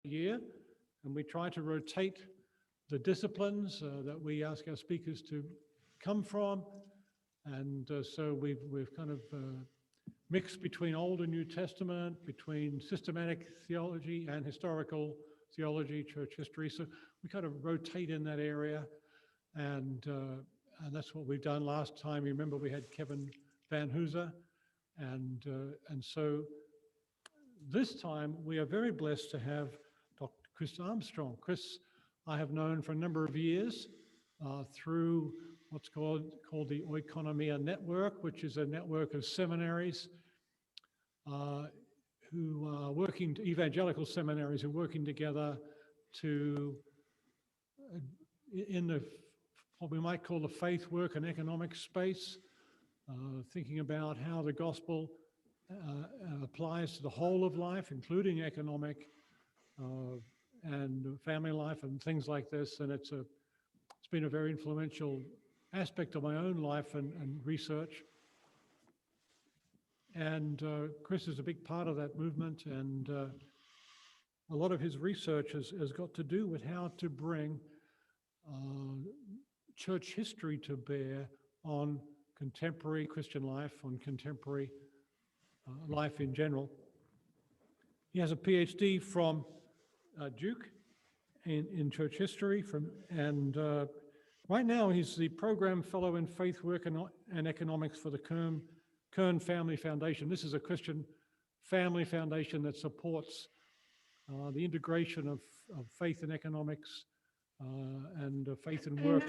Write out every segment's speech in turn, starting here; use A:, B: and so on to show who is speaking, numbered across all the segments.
A: year, and we try to rotate the disciplines that we ask our speakers to come from. And so we've kind of mixed between Old and New Testament, between systematic theology and historical theology, church history. So we kind of rotate in that area, and that's what we've done last time. You remember we had Kevin Van Hooser, and so this time we are very blessed to have Dr. Chris Armstrong. Chris, I have known for a number of years through what's called the Oikonomia Network, which is a network of seminaries who are working, evangelical seminaries who are working together to, in the, what we might call the faith, work, and economic space, thinking about how the gospel applies to the whole of life, including economic and family life and things like this. And it's been a very influential aspect of my own life and research. And Chris is a big part of that movement, and a lot of his research has got to do with how to bring church history to bear on contemporary Christian life, on contemporary life in general. He has a PhD from Duke in church history, and right now he's the program fellow in faith work and economics for the Kern Family Foundation. This is a Christian family foundation that supports the integration of faith and economics and faith and work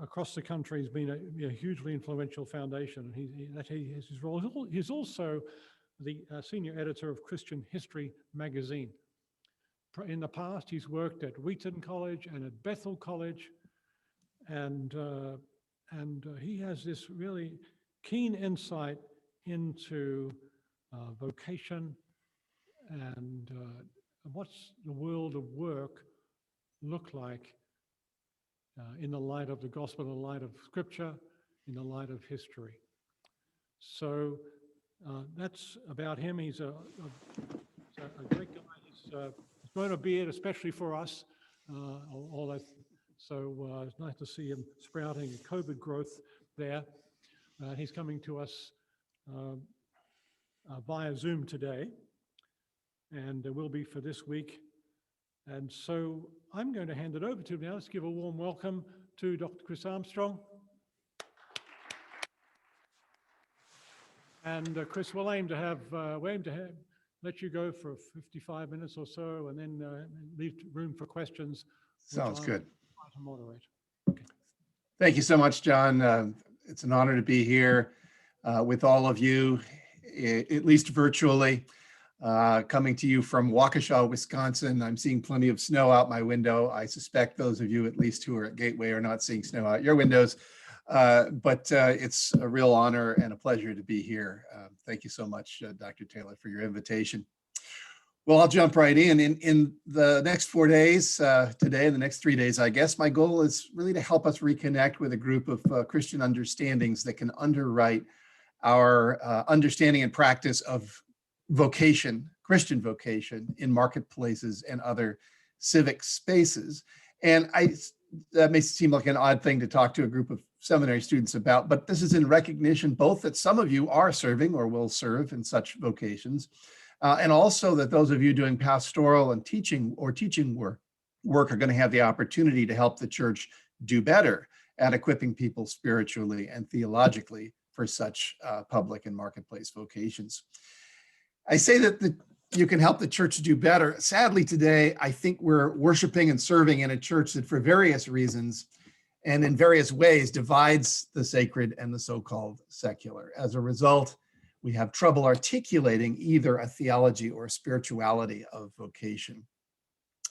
A: across the country. Has been a hugely influential foundation. That he has his role. He's also the senior editor of Christian History magazine. In the past, he's worked at Wheaton College and at Bethel College, and he has this really keen insight into vocation and what's the world of work look like in the light of the gospel, in the light of scripture, in the light of history. So that's about him. He's a great guy. He's grown a beard, especially for us. All that. So it's nice to see him sprouting COVID growth there. He's coming to us via Zoom today, and will be for this week. And so I'm going to hand it over to him now. Let's give a warm welcome to Dr. Chris Armstrong. And Chris, we'll aim to let you go for 55 minutes or so, and then leave room for questions.
B: Sounds good.
A: To moderate.
B: Okay. Thank you so much, John. It's an honor to be here with all of you, at least virtually. Coming to you from Waukesha, Wisconsin. I'm seeing plenty of snow out my window. I suspect those of you, at least who are at Gateway, are not seeing snow out your windows. But it's a real honor and a pleasure to be here. Thank you so much, Dr. Taylor, for your invitation. Well, I'll jump right in. In the next 4 days, today and the next 3 days, I guess, my goal is really to help us reconnect with a group of Christian understandings that can underwrite our understanding and practice of vocation, Christian vocation, in marketplaces and other civic spaces. And that may seem like an odd thing to talk to a group of seminary students about, but this is in recognition both that some of you are serving or will serve in such vocations, and also that those of you doing pastoral and teaching work are going to have the opportunity to help the church do better at equipping people spiritually and theologically for such public and marketplace vocations. I say that you can help the church do better. Sadly, today, I think we're worshiping and serving in a church that for various reasons and in various ways divides the sacred and the so-called secular. As a result, we have trouble articulating either a theology or a spirituality of vocation.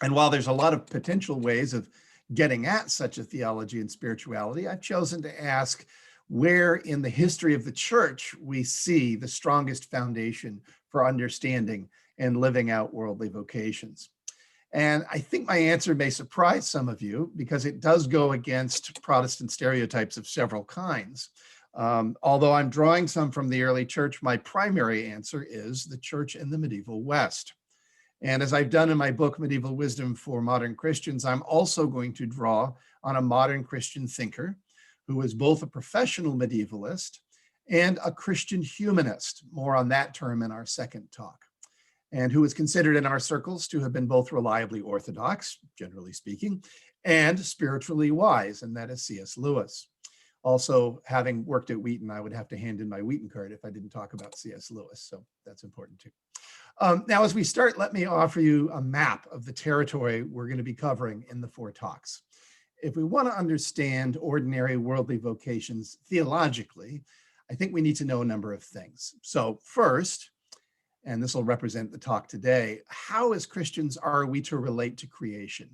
B: And while there's a lot of potential ways of getting at such a theology and spirituality, I've chosen to ask where in the history of the church we see the strongest foundation for understanding and living out worldly vocations. And I think my answer may surprise some of you because it does go against Protestant stereotypes of several kinds. Although I'm drawing some from the early church, my primary answer is the church in the medieval West. And as I've done in my book, Medieval Wisdom for Modern Christians, I'm also going to draw on a modern Christian thinker who was both a professional medievalist and a Christian humanist, more on that term in our second talk, and who is considered in our circles to have been both reliably orthodox, generally speaking, and spiritually wise, and that is C.S. Lewis. Also, having worked at Wheaton, I would have to hand in my Wheaton card if I didn't talk about C.S. Lewis, so that's important too. Now, as we start, let me offer you a map of the territory we're going to be covering in the 4 talks. If we want to understand ordinary worldly vocations theologically, I think we need to know a number of things. So first, and this will represent the talk today, how as Christians are we to relate to creation?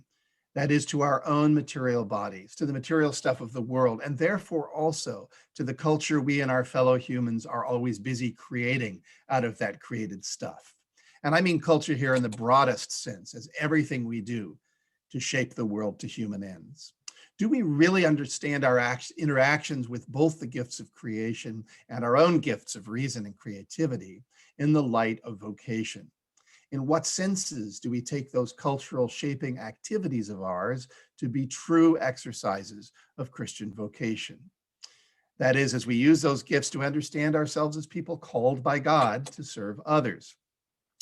B: That is, to our own material bodies, to the material stuff of the world, and therefore also to the culture we and our fellow humans are always busy creating out of that created stuff. And I mean culture here in the broadest sense, as everything we do to shape the world to human ends. Do we really understand our interactions with both the gifts of creation and our own gifts of reason and creativity in the light of vocation? In what senses do we take those cultural shaping activities of ours to be true exercises of Christian vocation? That is, as we use those gifts to understand ourselves as people called by God to serve others.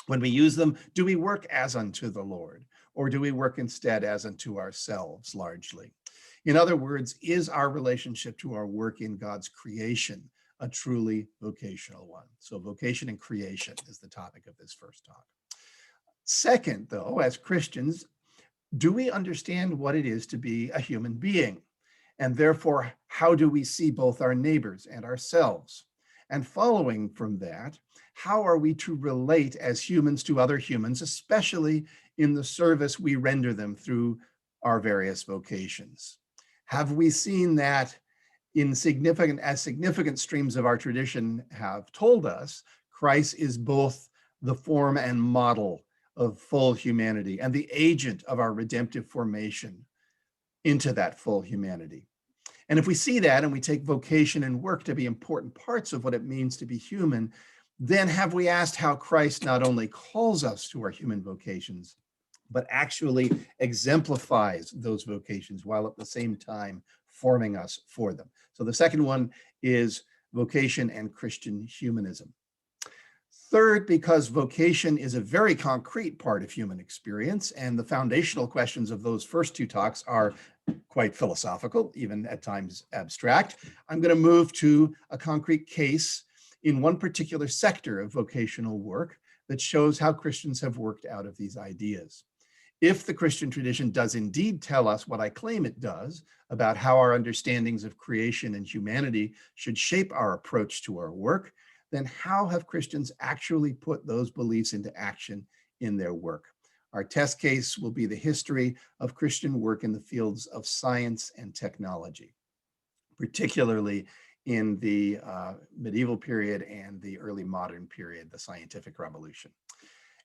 B: When we use them, do we work as unto the Lord, or do we work instead as unto ourselves largely? In other words, is our relationship to our work in God's creation a truly vocational one? So vocation and creation is the topic of this first talk. Second, though, as Christians, do we understand what it is to be a human being? And therefore, how do we see both our neighbors and ourselves? And following from that, how are we to relate as humans to other humans, especially in the service we render them through our various vocations? Have we seen that in significant streams of our tradition have told us, Christ is both the form and model of full humanity and the agent of our redemptive formation into that full humanity? And if we see that and we take vocation and work to be important parts of what it means to be human, then have we asked how Christ not only calls us to our human vocations, but actually exemplifies those vocations while at the same time forming us for them? So the second one is vocation and Christian humanism. Third, because vocation is a very concrete part of human experience, and the foundational questions of those first 2 talks are quite philosophical, even at times abstract, I'm going to move to a concrete case in one particular sector of vocational work that shows how Christians have worked out of these ideas. If the Christian tradition does indeed tell us what I claim it does about how our understandings of creation and humanity should shape our approach to our work, then how have Christians actually put those beliefs into action in their work? Our test case will be the history of Christian work in the fields of science and technology, particularly in the medieval period and the early modern period, the scientific revolution.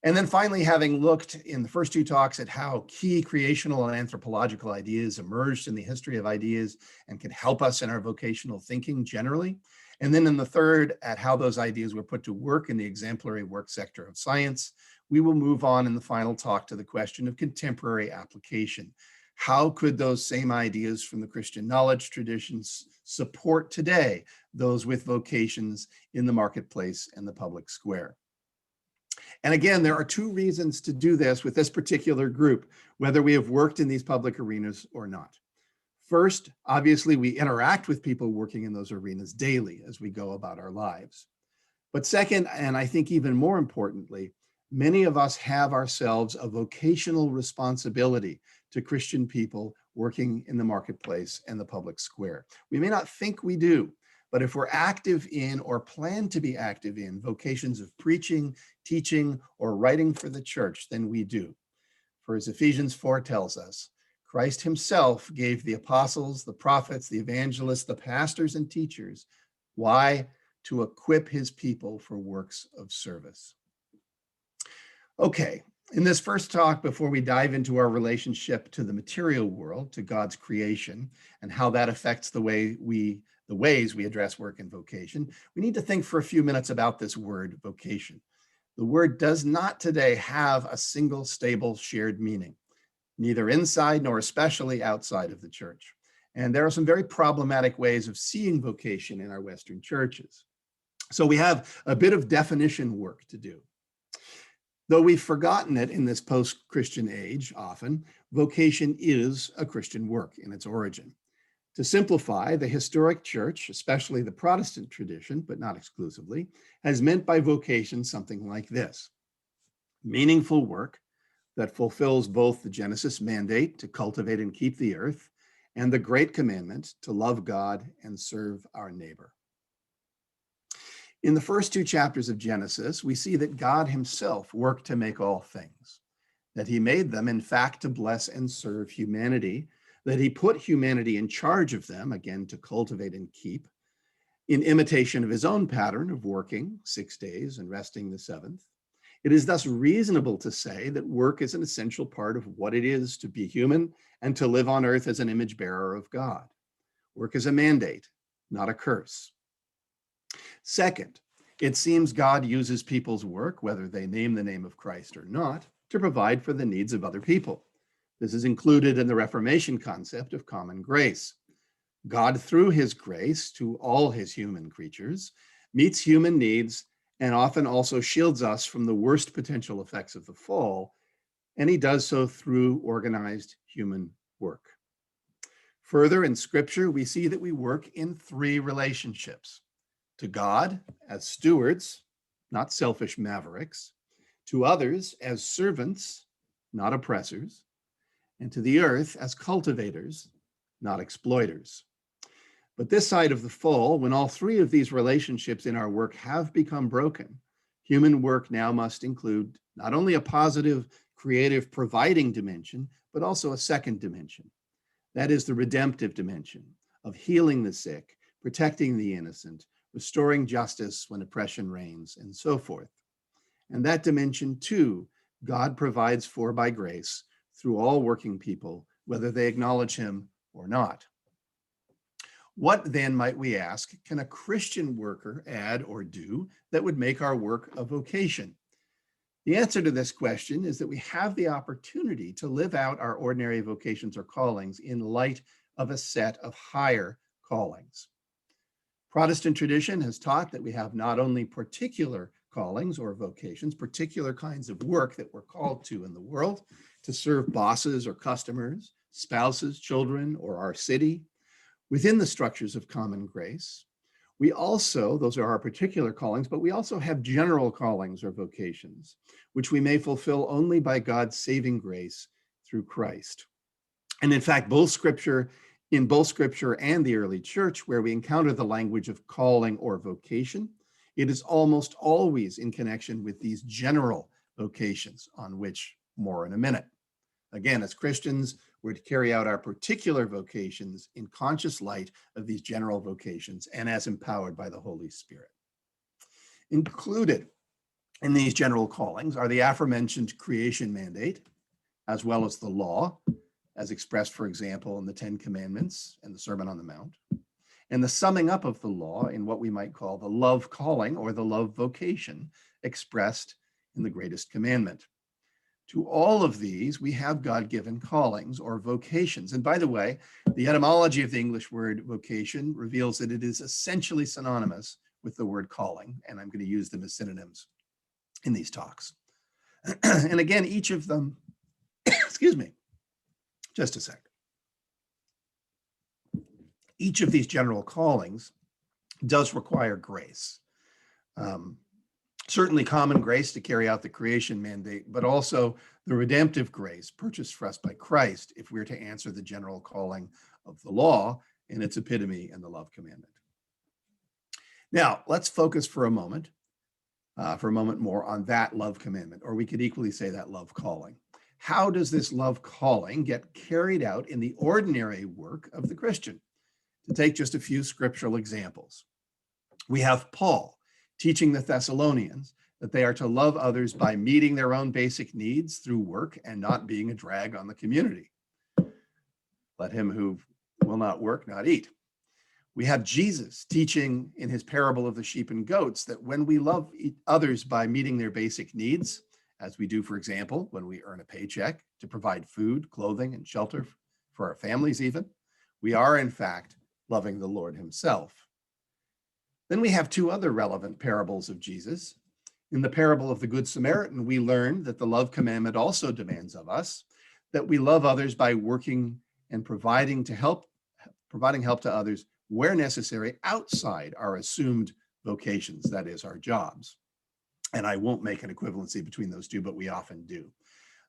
B: And then finally, having looked in the first 2 talks at how key creational and anthropological ideas emerged in the history of ideas and can help us in our vocational thinking generally, and then in the third, at how those ideas were put to work in the exemplary work sector of science, we will move on in the final talk to the question of contemporary application. How could those same ideas from the Christian knowledge traditions support today those with vocations in the marketplace and the public square? And again, there are 2 reasons to do this with this particular group, whether we have worked in these public arenas or not. First, obviously, we interact with people working in those arenas daily as we go about our lives. But second, and I think even more importantly, many of us have ourselves a vocational responsibility to Christian people working in the marketplace and the public square. We may not think we do, but if we're active in or plan to be active in vocations of preaching, teaching, or writing for the church, then we do. For as Ephesians 4 tells us, Christ himself gave the apostles, the prophets, the evangelists, the pastors, and teachers. Why? To equip his people for works of service. Okay, in this first talk, before we dive into our relationship to the material world, to God's creation, and how that affects the ways we address work and vocation, we need to think for a few minutes about this word vocation. The word does not today have a single stable shared meaning, neither inside nor especially outside of the church. And there are some very problematic ways of seeing vocation in our Western churches. So we have a bit of definition work to do. Though we've forgotten it in this post-Christian age, often, vocation is a Christian work in its origin. To simplify, the historic church, especially the Protestant tradition, but not exclusively, has meant by vocation something like this: meaningful work that fulfills both the Genesis mandate to cultivate and keep the earth and the great commandment to love God and serve our neighbor. In the first two chapters of Genesis, we see that God himself worked to make all things, that he made them, in fact, to bless and serve humanity, that he put humanity in charge of them, again, to cultivate and keep, in imitation of his own pattern of working 6 days and resting the seventh. It is thus reasonable to say that work is an essential part of what it is to be human and to live on earth as an image bearer of God. Work is a mandate, not a curse. Second, it seems God uses people's work, whether they name the name of Christ or not, to provide for the needs of other people. This is included in the Reformation concept of common grace. God, through his grace to all his human creatures, meets human needs and often also shields us from the worst potential effects of the fall, and he does so through organized human work. Further, in Scripture, we see that we work in three relationships: to God as stewards, not selfish mavericks, to others as servants, not oppressors, and to the earth as cultivators, not exploiters. But this side of the fall, when all three of these relationships in our work have become broken, human work now must include not only a positive, creative, providing dimension, but also a second dimension. That is the redemptive dimension of healing the sick, protecting the innocent, restoring justice when oppression reigns, and so forth. And that dimension, too, God provides for by grace through all working people, whether they acknowledge him or not. What then, might we ask, can a Christian worker add or do that would make our work a vocation? The answer to this question is that we have the opportunity to live out our ordinary vocations or callings in light of a set of higher callings. Protestant tradition has taught that we have not only particular callings or vocations, particular kinds of work that we're called to in the world, to serve bosses or customers, spouses, children, or our city, within the structures of common grace. We also, those are our particular callings, but we also have general callings or vocations, which we may fulfill only by God's saving grace through Christ. And in fact, in both Scripture and the early church, where we encounter the language of calling or vocation, it is almost always in connection with these general vocations, on which more in a minute. Again, as Christians, we're to carry out our particular vocations in conscious light of these general vocations and as empowered by the Holy Spirit. Included in these general callings are the aforementioned creation mandate, as well as the law, as expressed, for example, in the Ten Commandments and the Sermon on the Mount, and the summing up of the law in what we might call the love calling or the love vocation expressed in the greatest commandment. To all of these, we have God-given callings or vocations. And by the way, the etymology of the English word vocation reveals that it is essentially synonymous with the word calling, and I'm going to use them as synonyms in these talks. And again, each of them, excuse me, just a sec. Each of these general callings does require grace. Certainly common grace to carry out the creation mandate, but also the redemptive grace purchased for us by Christ if we're to answer the general calling of the law in its epitome in the love commandment. Now, let's focus for a moment more on that love commandment, or we could equally say that love calling. How does this love calling get carried out in the ordinary work of the Christian? To take just a few scriptural examples, we have Paul teaching the Thessalonians that they are to love others by meeting their own basic needs through work and not being a drag on the community. Let him who will not work not eat. We have Jesus teaching in his parable of the sheep and goats that when we love others by meeting their basic needs, as we do, for example, when we earn a paycheck to provide food, clothing, and shelter for our families even, we are in fact loving the Lord himself. Then we have two other relevant parables of Jesus. In the parable of the Good Samaritan, we learn that the love commandment also demands of us that we love others by working and providing help to others where necessary outside our assumed vocations, that is, our jobs. And I won't make an equivalency between those two, but we often do.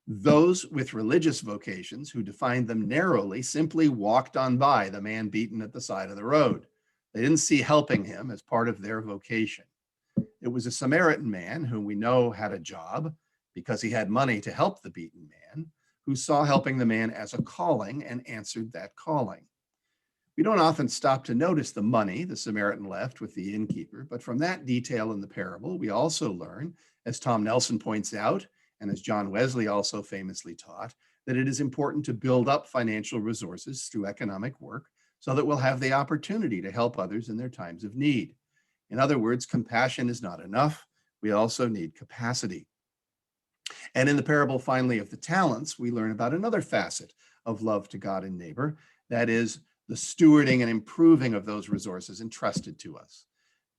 B: Those with religious vocations who defined them narrowly simply walked on by the man beaten at the side of the road. They didn't see helping him as part of their vocation. It was a Samaritan man whom we know had a job because he had money to help the beaten man, who saw helping the man as a calling and answered that calling. We don't often stop to notice the money the Samaritan left with the innkeeper, but from that detail in the parable, we also learn, as Tom Nelson points out, and as John Wesley also famously taught, that it is important to build up financial resources through economic work so that we'll have the opportunity to help others in their times of need. In other words, compassion is not enough. We also need capacity. And in the parable, finally, of the talents, we learn about another facet of love to God and neighbor, that is, the stewarding and improving of those resources entrusted to us,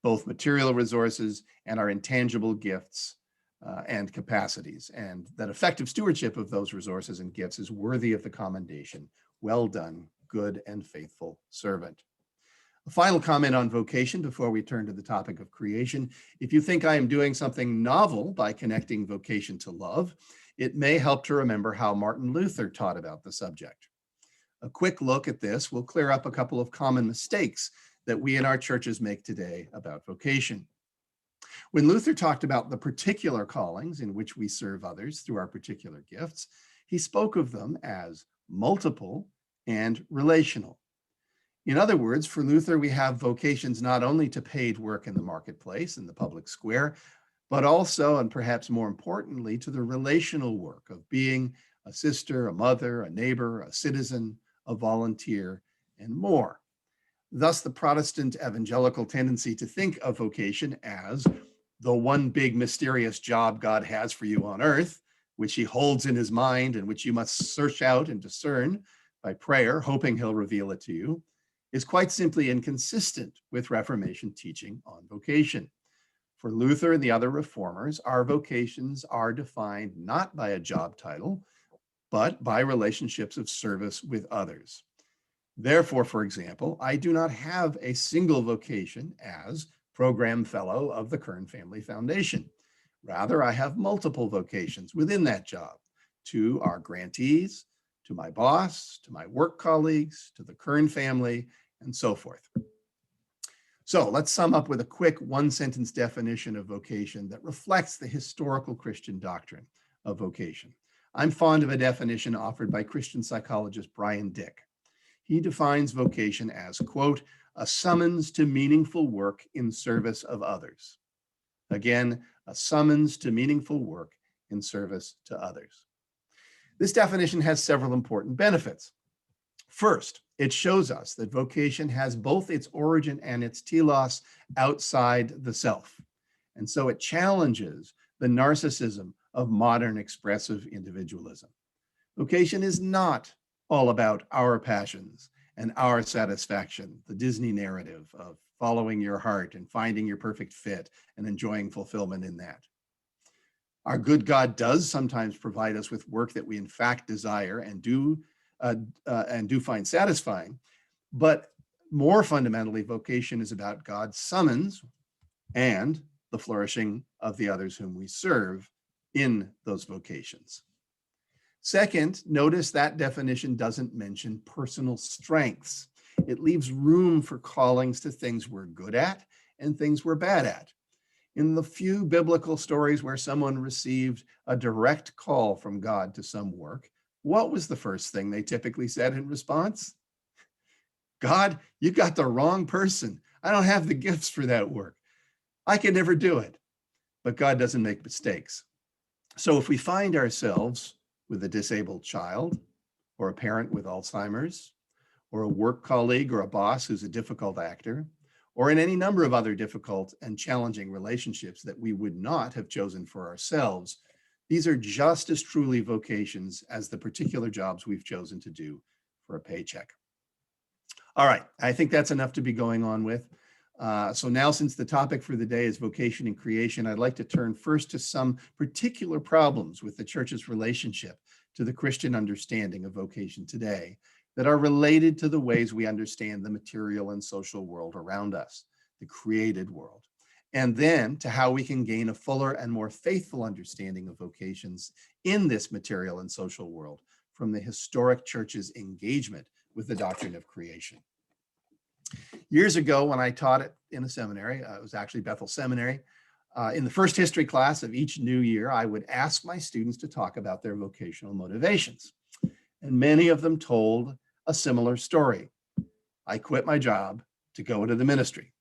B: both material resources and our intangible gifts and capacities. And that effective stewardship of those resources and gifts is worthy of the commendation. Well done, good and faithful servant. A final comment on vocation before we turn to the topic of creation. If you think I am doing something novel by connecting vocation to love, it may help to remember how Martin Luther taught about the subject. A quick look at this will clear up a couple of common mistakes that we in our churches make today about vocation. When Luther talked about the particular callings in which we serve others through our particular gifts, he spoke of them as multiple and relational. In other words, for Luther, we have vocations not only to paid work in the marketplace and the public square, but also, and perhaps more importantly, to the relational work of being a sister, a mother, a neighbor, a citizen, a volunteer, and more. Thus, the Protestant evangelical tendency to think of vocation as the one big mysterious job God has for you on earth, which he holds in his mind and which you must search out and discern by prayer, hoping he'll reveal it to you, is quite simply inconsistent with Reformation teaching on vocation. For Luther and the other reformers, our vocations are defined not by a job title, but by relationships of service with others. Therefore, for example, I do not have a single vocation as Program Fellow of the Kern Family Foundation. Rather, I have multiple vocations within that job to our grantees, to my boss, to my work colleagues, to the Kern family, and so forth. So let's sum up with a quick one-sentence definition of vocation that reflects the historical Christian doctrine of vocation. I'm fond of a definition offered by Christian psychologist Brian Dick. He defines vocation as, quote, a summons to meaningful work in service of others. Again, a summons to meaningful work in service to others. This definition has several important benefits. First, it shows us that vocation has both its origin and its telos outside the self. And so it challenges the narcissism of modern expressive individualism. Vocation is not all about our passions and our satisfaction, the Disney narrative of following your heart and finding your perfect fit and enjoying fulfillment in that. Our good God does sometimes provide us with work that we in fact desire and do find satisfying, but more fundamentally, vocation is about God's summons and the flourishing of the others whom we serve in those vocations. Second, notice that definition doesn't mention personal strengths. It leaves room for callings to things we're good at and things we're bad at. In the few biblical stories where someone received a direct call from God to some work, what was the first thing they typically said in response? God, you got the wrong person. I don't have the gifts for that work. I can never do it. But God doesn't make mistakes. So if we find ourselves with a disabled child or a parent with Alzheimer's, or a work colleague or a boss who's a difficult actor, or in any number of other difficult and challenging relationships that we would not have chosen for ourselves, these are just as truly vocations as the particular jobs we've chosen to do for a paycheck. All right, I think that's enough to be going on with. So now, since the topic for the day is vocation and creation, I'd like to turn first to some particular problems with the church's relationship to the Christian understanding of vocation today that are related to the ways we understand the material and social world around us, the created world, and then to how we can gain a fuller and more faithful understanding of vocations in this material and social world from the historic church's engagement with the doctrine of creation. Years ago, when I taught it in a seminary, it was actually Bethel Seminary, in the first history class of each new year, I would ask my students to talk about their vocational motivations. And many of them told a similar story. I quit my job to go into the ministry.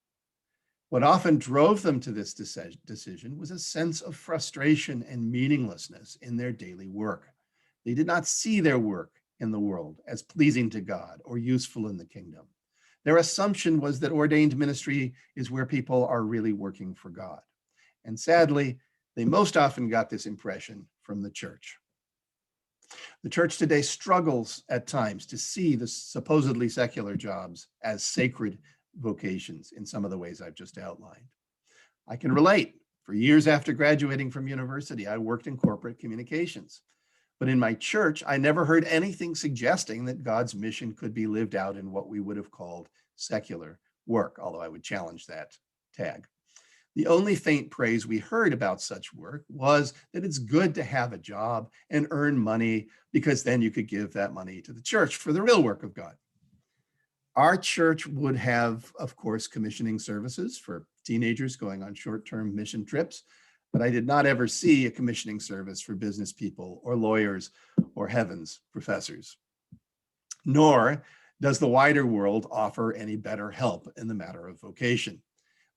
B: What often drove them to this decision was a sense of frustration and meaninglessness in their daily work. They did not see their work in the world as pleasing to God or useful in the kingdom. Their assumption was that ordained ministry is where people are really working for God. And sadly, they most often got this impression from the church. The church today struggles at times to see the supposedly secular jobs as sacred vocations in some of the ways I've just outlined. I can relate. For years after graduating from university, I worked in corporate communications. But in my church, I never heard anything suggesting that God's mission could be lived out in what we would have called secular work, although I would challenge that tag. The only faint praise we heard about such work was that it's good to have a job and earn money because then you could give that money to the church for the real work of God. Our church would have, of course, commissioning services for teenagers going on short-term mission trips, but I did not ever see a commissioning service for business people or lawyers or heavens, professors. Nor does the wider world offer any better help in the matter of vocation.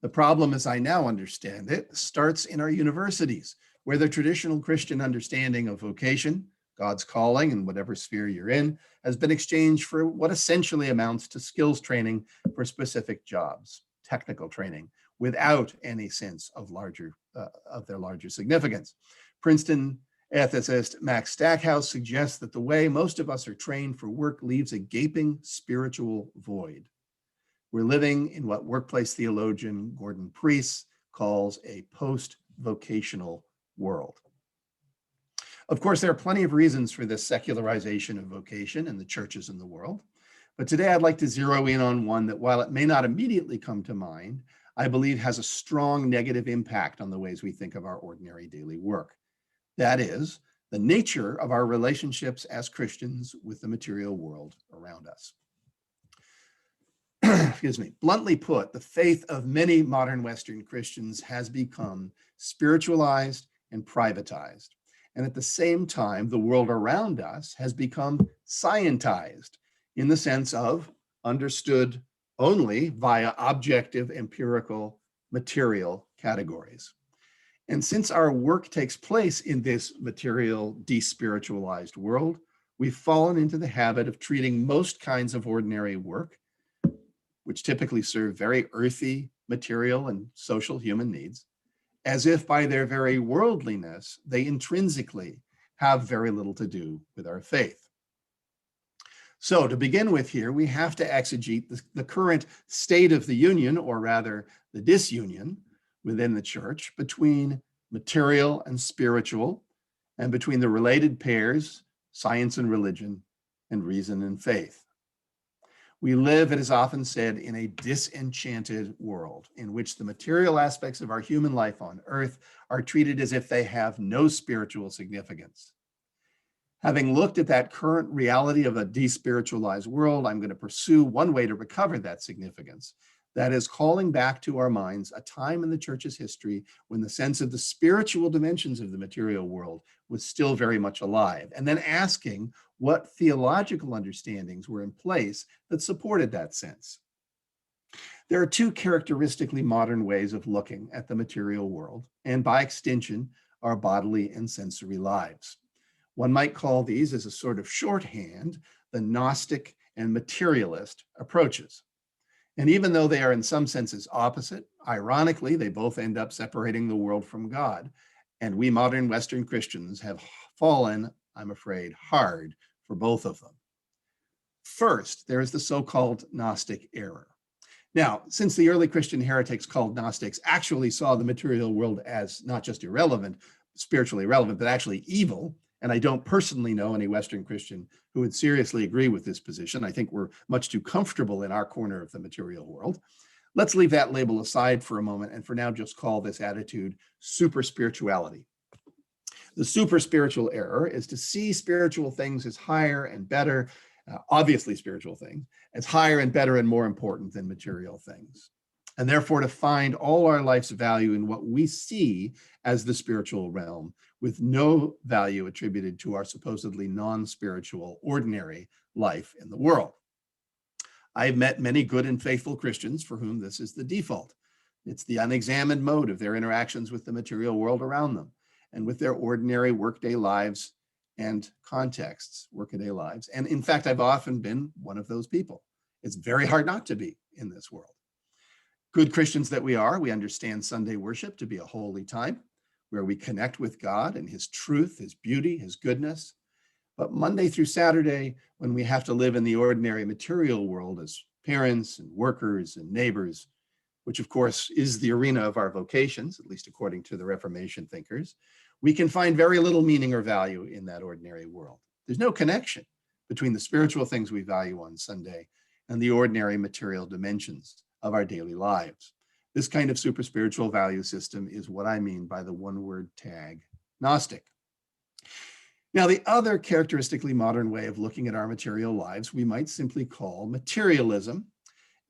B: The problem, as I now understand it, starts in our universities, where the traditional Christian understanding of vocation, God's calling in whatever sphere you're in, has been exchanged for what essentially amounts to skills training for specific jobs, technical training, without any sense of their larger significance. Princeton ethicist Max Stackhouse suggests that the way most of us are trained for work leaves a gaping spiritual void. We're living in what workplace theologian Gordon Preece calls a post-vocational world. Of course, there are plenty of reasons for this secularization of vocation in the churches in the world, but today I'd like to zero in on one that, while it may not immediately come to mind, I believe has a strong negative impact on the ways we think of our ordinary daily work. That is, the nature of our relationships as Christians with the material world around us. Excuse me. Bluntly put, the faith of many modern Western Christians has become spiritualized and privatized. And at the same time, the world around us has become scientized in the sense of understood only via objective, empirical, material categories. And since our work takes place in this material, despiritualized world, we've fallen into the habit of treating most kinds of ordinary work, which typically serve very earthy, material, and social human needs, as if by their very worldliness, they intrinsically have very little to do with our faith. So to begin with here, we have to exegete the current state of the union, or rather the disunion within the church between material and spiritual, and between the related pairs, science and religion, and reason and faith. We live, it is often said, in a disenchanted world in which the material aspects of our human life on earth are treated as if they have no spiritual significance. Having looked at that current reality of a despiritualized world, I'm going to pursue one way to recover that significance. That is calling back to our minds a time in the church's history when the sense of the spiritual dimensions of the material world was still very much alive, and then asking what theological understandings were in place that supported that sense. There are two characteristically modern ways of looking at the material world, and by extension, our bodily and sensory lives. One might call these, as a sort of shorthand, the Gnostic and materialist approaches. And even though they are in some senses opposite, ironically, they both end up separating the world from God. And we modern Western Christians have fallen, I'm afraid, hard for both of them. First, there is the so-called Gnostic Error. Now, since the early Christian heretics called Gnostics actually saw the material world as not just irrelevant, spiritually irrelevant, but actually evil, and I don't personally know any Western Christian who would seriously agree with this position. I think we're much too comfortable in our corner of the material world. Let's leave that label aside for a moment and for now just call this attitude super spirituality. The super spiritual error is to see spiritual things as higher and better, obviously spiritual things, as higher and better and more important than material things. And therefore to find all our life's value in what we see as the spiritual realm, with no value attributed to our supposedly non-spiritual, ordinary life in the world. I've met many good and faithful Christians for whom this is the default. It's the unexamined mode of their interactions with the material world around them and with their ordinary workday lives and contexts, workaday lives. And in fact, I've often been one of those people. It's very hard not to be in this world. Good Christians that we are, we understand Sunday worship to be a holy time where we connect with God and his truth, his beauty, his goodness. But Monday through Saturday, when we have to live in the ordinary material world as parents and workers and neighbors, which of course is the arena of our vocations, at least according to the Reformation thinkers, we can find very little meaning or value in that ordinary world. There's no connection between the spiritual things we value on Sunday and the ordinary material dimensions of our daily lives. This kind of super spiritual value system is what I mean by the one-word tag, Gnostic. Now, the other characteristically modern way of looking at our material lives, we might simply call materialism,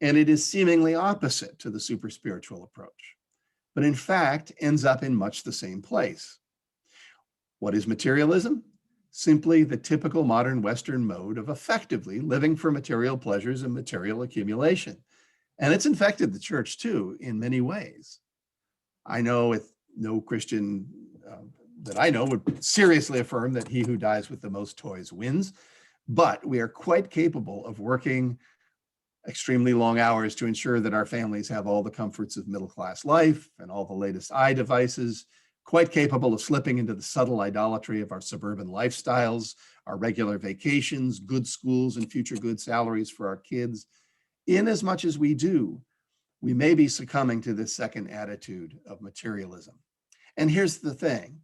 B: and it is seemingly opposite to the super spiritual approach, but in fact ends up in much the same place. What is materialism? Simply the typical modern Western mode of effectively living for material pleasures and material accumulation. And it's infected the church too in many ways. I know no Christian that I know would seriously affirm that he who dies with the most toys wins, but we are quite capable of working extremely long hours to ensure that our families have all the comforts of middle-class life and all the latest devices, quite capable of slipping into the subtle idolatry of our suburban lifestyles, our regular vacations, good schools, and future good salaries for our kids. In as much as we do, we may be succumbing to this second attitude of materialism. And here's the thing.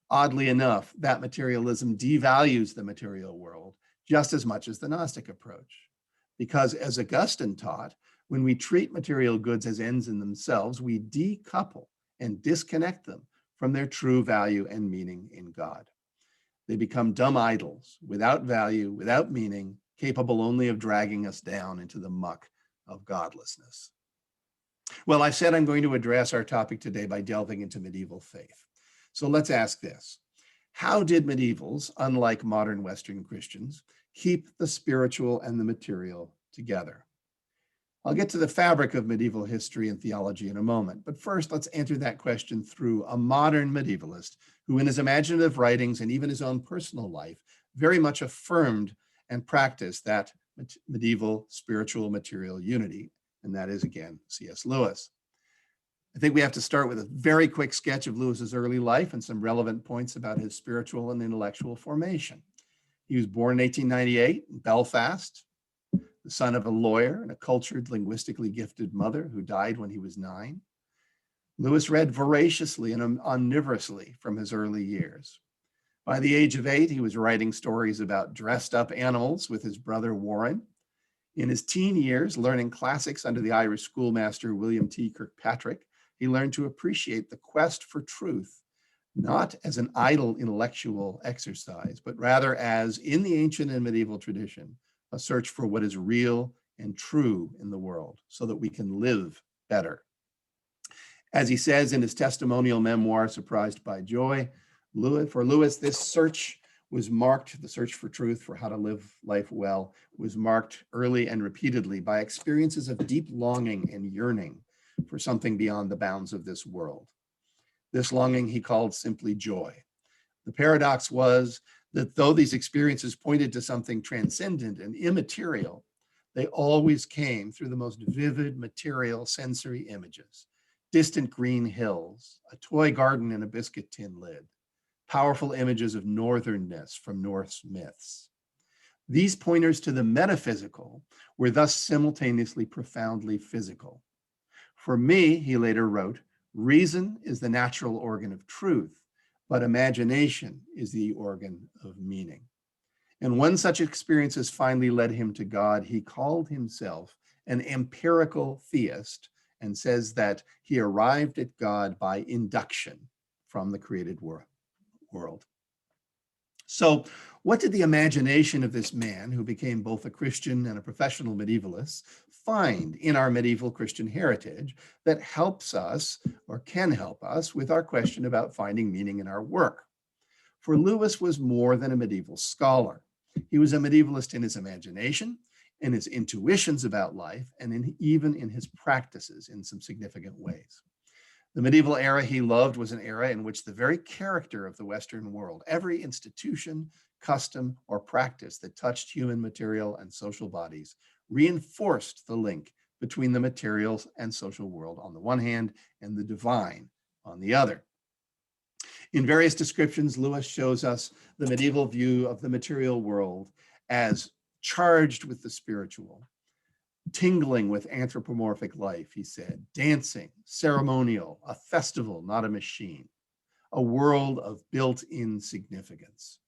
B: Oddly enough, that materialism devalues the material world just as much as the Gnostic approach. Because as Augustine taught, when we treat material goods as ends in themselves, we decouple and disconnect them from their true value and meaning in God. They become dumb idols, without value, without meaning, capable only of dragging us down into the muck of godlessness. Well, I've said I'm going to address our topic today by delving into medieval faith. So let's ask this. How did medievals, unlike modern Western Christians, keep the spiritual and the material together? I'll get to the fabric of medieval history and theology in a moment, but first let's answer that question through a modern medievalist who in his imaginative writings and even his own personal life very much affirmed and practiced that medieval spiritual material unity, and that is again C.S. Lewis. I think we have to start with a very quick sketch of Lewis's early life and some relevant points about his spiritual and intellectual formation. He was born in 1898 in Belfast, the son of a lawyer and a cultured, linguistically gifted mother who died when he was 9. Lewis read voraciously and omnivorously from his early years. By the age of 8, he was writing stories about dressed up animals with his brother Warren. In his teen years, learning classics under the Irish schoolmaster William T. Kirkpatrick, he learned to appreciate the quest for truth, not as an idle intellectual exercise, but rather as, in the ancient and medieval tradition, a search for what is real and true in the world so that we can live better. As he says in his testimonial memoir, Surprised by Joy, for Lewis, this search was marked, the search for truth, for how to live life well, was marked early and repeatedly by experiences of deep longing and yearning for something beyond the bounds of this world. This longing he called simply joy. The paradox was that though these experiences pointed to something transcendent and immaterial, they always came through the most vivid material sensory images: distant green hills, a toy garden in a biscuit tin lid, powerful images of northernness from Norse myths. These pointers to the metaphysical were thus simultaneously profoundly physical. For me, he later wrote, reason is the natural organ of truth, but imagination is the organ of meaning. And when such experiences finally led him to God, he called himself an empirical theist and says that he arrived at God by induction from the created world. So what did the imagination of this man, who became both a Christian and a professional medievalist, find in our medieval Christian heritage that helps us, or can help us, with our question about finding meaning in our work? For Lewis was more than a medieval scholar. He was a medievalist in his imagination, in his intuitions about life, and even in his practices in some significant ways. The medieval era he loved was an era in which the very character of the Western world, every institution, custom, or practice that touched human material and social bodies, reinforced the link between the materials and social world on the one hand and the divine on the other. In various descriptions, Lewis shows us the medieval view of the material world as charged with the spiritual, tingling with anthropomorphic life, he said, dancing, ceremonial, a festival, not a machine, a world of built-in significance.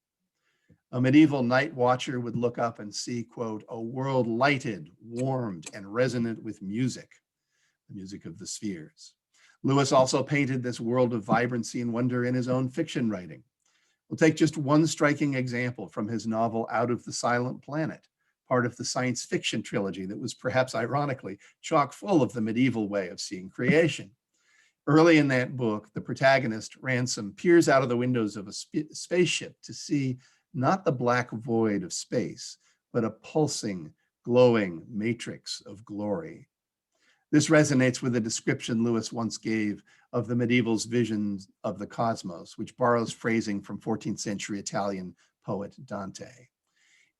B: A medieval night watcher would look up and see, quote, a world lighted, warmed, and resonant with music, the music of the spheres. Lewis also painted this world of vibrancy and wonder in his own fiction writing. We'll take just one striking example from his novel Out of the Silent Planet, part of the science fiction trilogy that was perhaps ironically chock full of the medieval way of seeing creation. Early in that book, the protagonist, Ransom, peers out of the windows of a spaceship to see not the black void of space, but a pulsing, glowing matrix of glory. This resonates with a description Lewis once gave of the medieval's visions of the cosmos, which borrows phrasing from 14th century Italian poet Dante.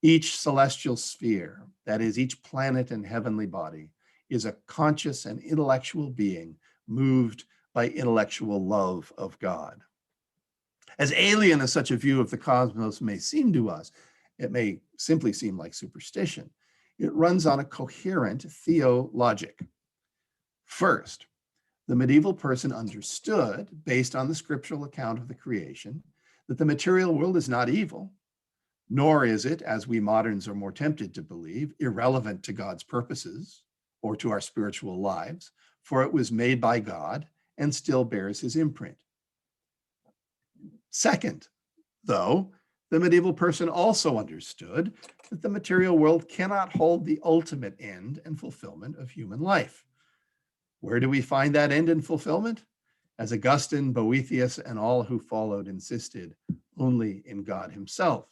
B: Each celestial sphere, that is, each planet and heavenly body, is a conscious and intellectual being moved by intellectual love of God. As alien as such a view of the cosmos may seem to us, it may simply seem like superstition. It runs on a coherent theologic. First, the medieval person understood, based on the scriptural account of the creation, that the material world is not evil, nor is it, as we moderns are more tempted to believe, irrelevant to God's purposes or to our spiritual lives, for it was made by God and still bears his imprint. Second, though, the medieval person also understood that the material world cannot hold the ultimate end and fulfillment of human life. Where do we find that end and fulfillment? As Augustine, Boethius, and all who followed insisted, only in God himself.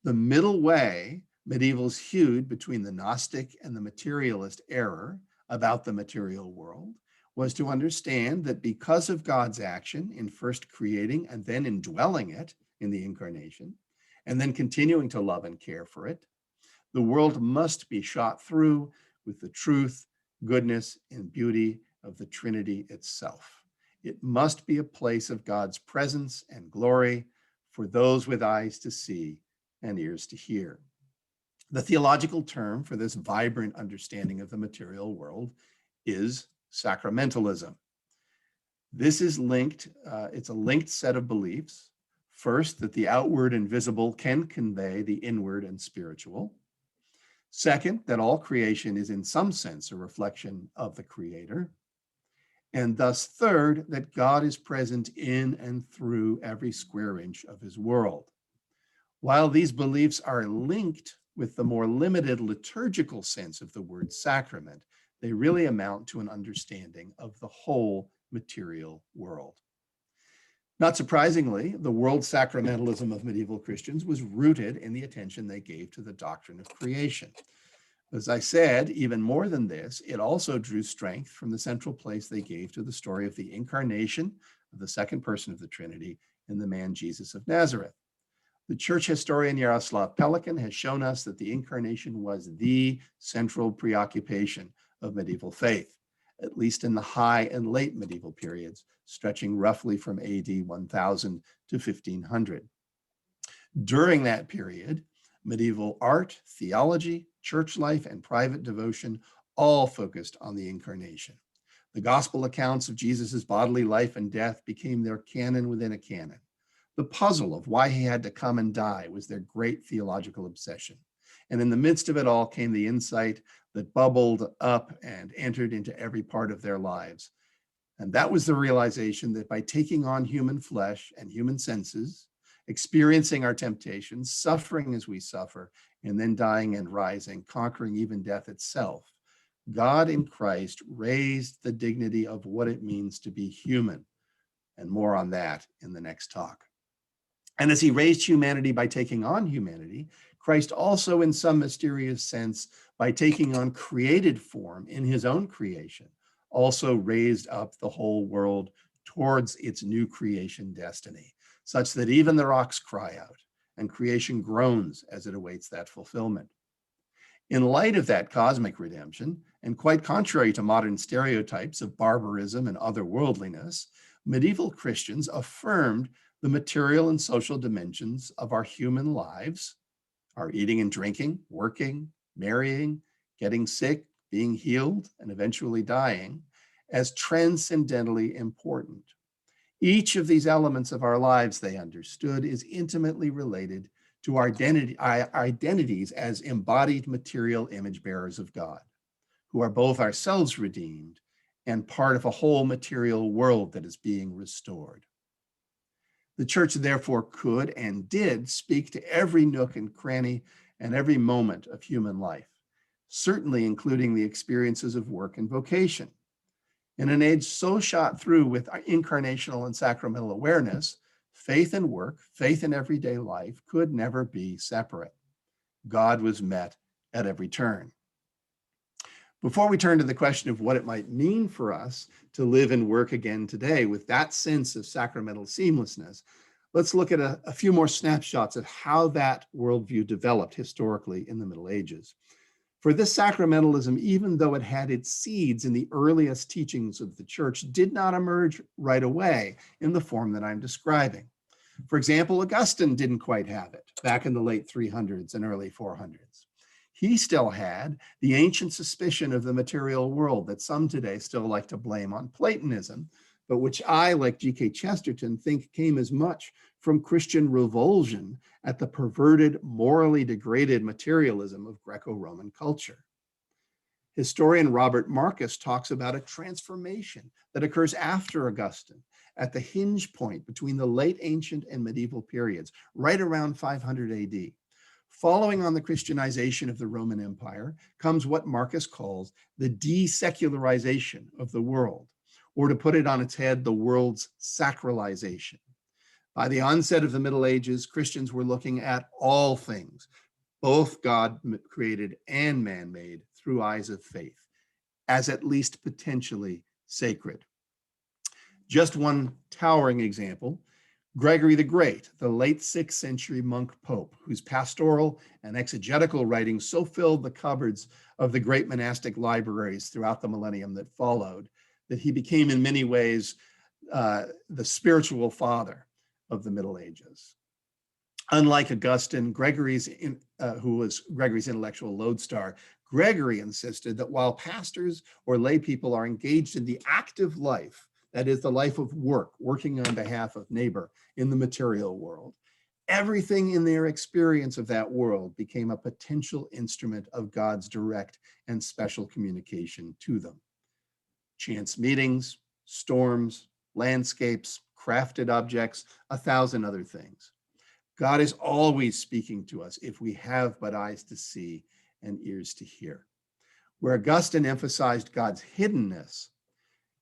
B: The middle way medievals hewed between the Gnostic and the materialist error about the material world was to understand that because of God's action in first creating and then indwelling it in the incarnation, and then continuing to love and care for it, the world must be shot through with the truth, goodness, and beauty of the Trinity itself. It must be a place of God's presence and glory for those with eyes to see and ears to hear. The theological term for this vibrant understanding of the material world is sacramentalism. This is linked, it's a linked set of beliefs. First, that the outward and visible can convey the inward and spiritual. Second, that all creation is in some sense a reflection of the Creator. And thus, third, that God is present in and through every square inch of his world. While these beliefs are linked with the more limited liturgical sense of the word sacrament, they really amount to an understanding of the whole material world. Not surprisingly, the world sacramentalism of medieval Christians was rooted in the attention they gave to the doctrine of creation. As I said, even more than this, it also drew strength from the central place they gave to the story of the incarnation of the second person of the Trinity in the man Jesus of Nazareth. The church historian Yaroslav Pelikan has shown us that the incarnation was the central preoccupation of medieval faith, at least in the high and late medieval periods, stretching roughly from AD 1000 to 1500. During that period, medieval art, theology, church life, and private devotion all focused on the incarnation. The gospel accounts of Jesus' bodily life and death became their canon within a canon. The puzzle of why he had to come and die was their great theological obsession. And in the midst of it all came the insight that bubbled up and entered into every part of their lives. And that was the realization that by taking on human flesh and human senses, experiencing our temptations, suffering as we suffer, and then dying and rising, conquering even death itself, God in Christ raised the dignity of what it means to be human. And more on that in the next talk. And as he raised humanity by taking on humanity, Christ also, in some mysterious sense, by taking on created form in his own creation, also raised up the whole world towards its new creation destiny, such that even the rocks cry out and creation groans as it awaits that fulfillment. In light of that cosmic redemption, and quite contrary to modern stereotypes of barbarism and otherworldliness, medieval Christians affirmed the material and social dimensions of our human lives, our eating and drinking, working, marrying, getting sick, being healed, and eventually dying, as transcendently important. Each of these elements of our lives, they understood, is intimately related to our identities as embodied material image bearers of God, who are both ourselves redeemed and part of a whole material world that is being restored. The church therefore could and did speak to every nook and cranny and every moment of human life, certainly including the experiences of work and vocation. In an age so shot through with incarnational and sacramental awareness, faith and work, faith in everyday life could never be separate. God was met at every turn. Before we turn to the question of what it might mean for us to live and work again today with that sense of sacramental seamlessness, let's look at a few more snapshots of how that worldview developed historically in the Middle Ages. For this sacramentalism, even though it had its seeds in the earliest teachings of the church, did not emerge right away in the form that I'm describing. For example, Augustine didn't quite have it back in the late 300s and early 400s. He still had the ancient suspicion of the material world that some today still like to blame on Platonism, but which I, like G.K. Chesterton, think came as much from Christian revulsion at the perverted, morally degraded materialism of Greco-Roman culture. Historian Robert Marcus talks about a transformation that occurs after Augustine at the hinge point between the late ancient and medieval periods, right around 500 AD. Following on the Christianization of the Roman Empire comes what Marcus calls the desecularization of the world, or to put it on its head, the world's sacralization. By the onset of the Middle Ages, Christians were looking at all things, both God created and man-made, through eyes of faith, as at least potentially sacred. Just one towering example, Gregory the Great, the late 6th century monk pope, whose pastoral and exegetical writings so filled the cupboards of the great monastic libraries throughout the millennium that followed, that he became in many ways the spiritual father of the Middle Ages. Unlike Augustine, who was Gregory's intellectual lodestar, Gregory insisted that while pastors or lay people are engaged in the active life, that is the life of work, working on behalf of neighbor in the material world, everything in their experience of that world became a potential instrument of God's direct and special communication to them. Chance meetings, storms, landscapes, crafted objects, 1,000 other things. God is always speaking to us if we have but eyes to see and ears to hear. Where Augustine emphasized God's hiddenness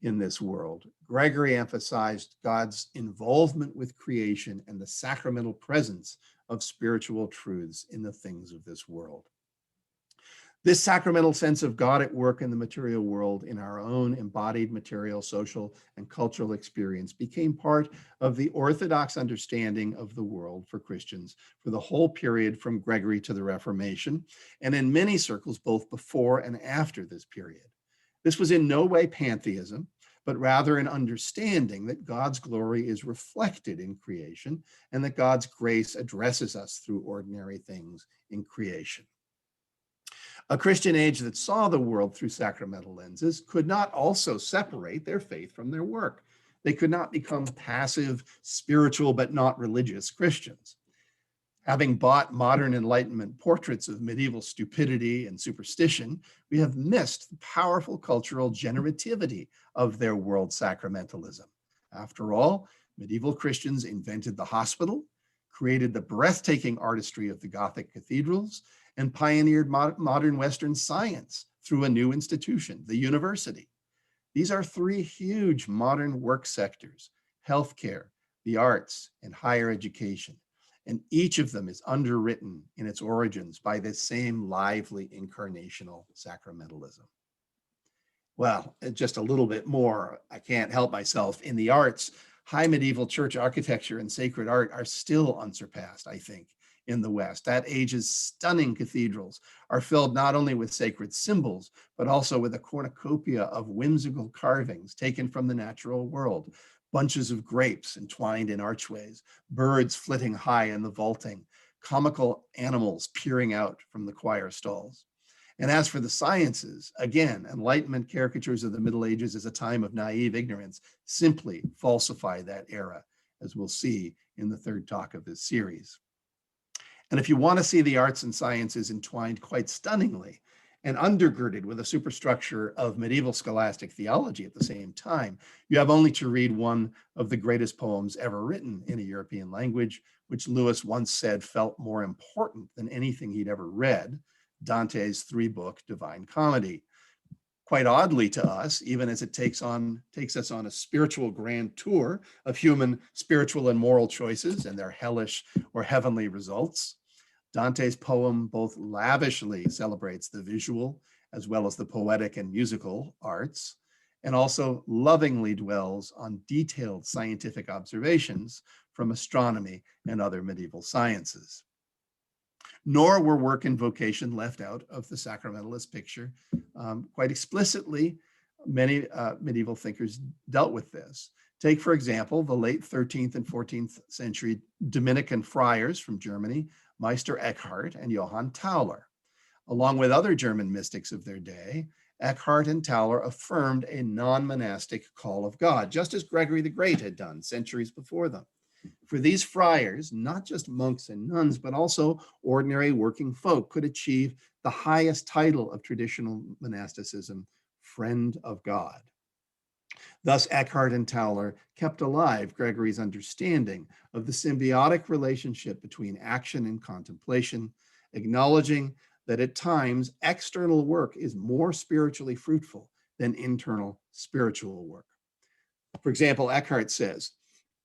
B: in this world, Gregory emphasized God's involvement with creation and the sacramental presence of spiritual truths in the things of this world. This sacramental sense of God at work in the material world in our own embodied material, social, and cultural experience became part of the orthodox understanding of the world for Christians for the whole period from Gregory to the Reformation, and in many circles both before and after this period. This was in no way pantheism, but rather an understanding that God's glory is reflected in creation and that God's grace addresses us through ordinary things in creation. A Christian age that saw the world through sacramental lenses could not also separate their faith from their work. They could not become passive, spiritual, but not religious Christians. Having bought modern Enlightenment portraits of medieval stupidity and superstition, we have missed the powerful cultural generativity of their world sacramentalism. After all, medieval Christians invented the hospital, created the breathtaking artistry of the Gothic cathedrals, and pioneered modern Western science through a new institution, the university. These are three huge modern work sectors: healthcare, the arts, and higher education. And each of them is underwritten in its origins by this same lively incarnational sacramentalism. Well, just a little bit more, I can't help myself. In the arts, high medieval church architecture and sacred art are still unsurpassed, I think, in the West. That age's stunning cathedrals are filled not only with sacred symbols, but also with a cornucopia of whimsical carvings taken from the natural world. Bunches of grapes entwined in archways, birds flitting high in the vaulting, comical animals peering out from the choir stalls. And as for the sciences, again, Enlightenment caricatures of the Middle Ages as a time of naive ignorance simply falsify that era, as we'll see in the third talk of this series. And if you want to see the arts and sciences entwined quite stunningly and undergirded with a superstructure of medieval scholastic theology at the same time, you have only to read one of the greatest poems ever written in a European language, which Lewis once said felt more important than anything he'd ever read, Dante's three-book Divine Comedy. Quite oddly to us, even as it takes us on a spiritual grand tour of human spiritual and moral choices and their hellish or heavenly results, Dante's poem both lavishly celebrates the visual as well as the poetic and musical arts, and also lovingly dwells on detailed scientific observations from astronomy and other medieval sciences. Nor were work and vocation left out of the sacramentalist picture. Quite explicitly, many medieval thinkers dealt with this. Take, for example, the late 13th and 14th century Dominican friars from Germany, Meister Eckhart and Johann Tauler. Along with other German mystics of their day, Eckhart and Tauler affirmed a non-monastic call of God, just as Gregory the Great had done centuries before them. For these friars, not just monks and nuns, but also ordinary working folk could achieve the highest title of traditional monasticism, friend of God. Thus, Eckhart and Tauler kept alive Gregory's understanding of the symbiotic relationship between action and contemplation, acknowledging that at times external work is more spiritually fruitful than internal spiritual work. For example, Eckhart says,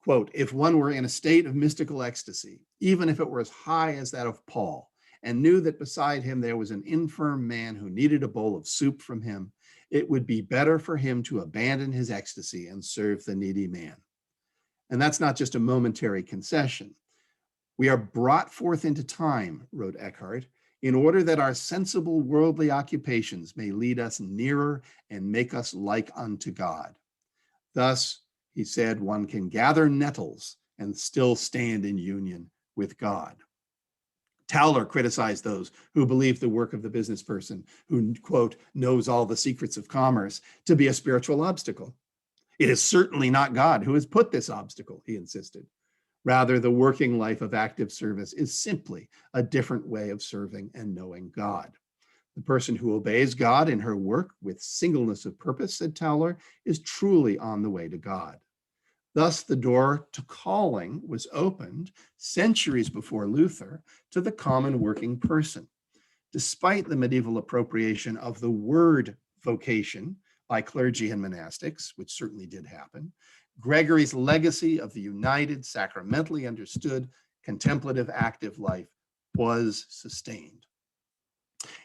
B: quote, "If one were in a state of mystical ecstasy, even if it were as high as that of Paul, and knew that beside him there was an infirm man who needed a bowl of soup from him, it would be better for him to abandon his ecstasy and serve the needy man." And that's not just a momentary concession. "We are brought forth into time," wrote Eckhart, "in order that our sensible worldly occupations may lead us nearer and make us like unto God. Thus," he said, "one can gather nettles and still stand in union with God." Tauler criticized those who believe the work of the business person who, quote, "knows all the secrets of commerce," to be a spiritual obstacle. "It is certainly not God who has put this obstacle," he insisted. Rather, the working life of active service is simply a different way of serving and knowing God. The person who obeys God in her work with singleness of purpose, said Tauler, is truly on the way to God. Thus, the door to calling was opened centuries before Luther to the common working person. Despite the medieval appropriation of the word vocation by clergy and monastics, which certainly did happen, Gregory's legacy of the united, sacramentally understood, contemplative, active life was sustained.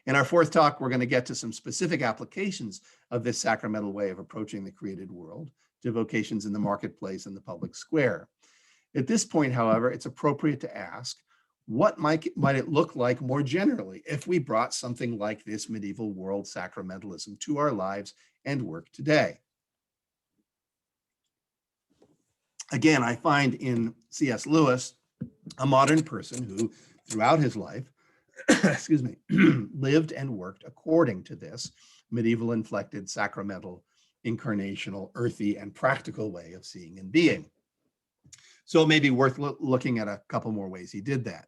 B: In our fourth talk, we're going to get to some specific applications of this sacramental way of approaching the created world to vocations in the marketplace and the public square. At this point, however, it's appropriate to ask, what might it look like more generally if we brought something like this medieval world sacramentalism to our lives and work today? Again, I find in C.S. Lewis a modern person who, throughout his life, excuse me, lived and worked according to this medieval inflected, sacramental, incarnational, earthy, and practical way of seeing and being. So it may be worth looking at a couple more ways he did that.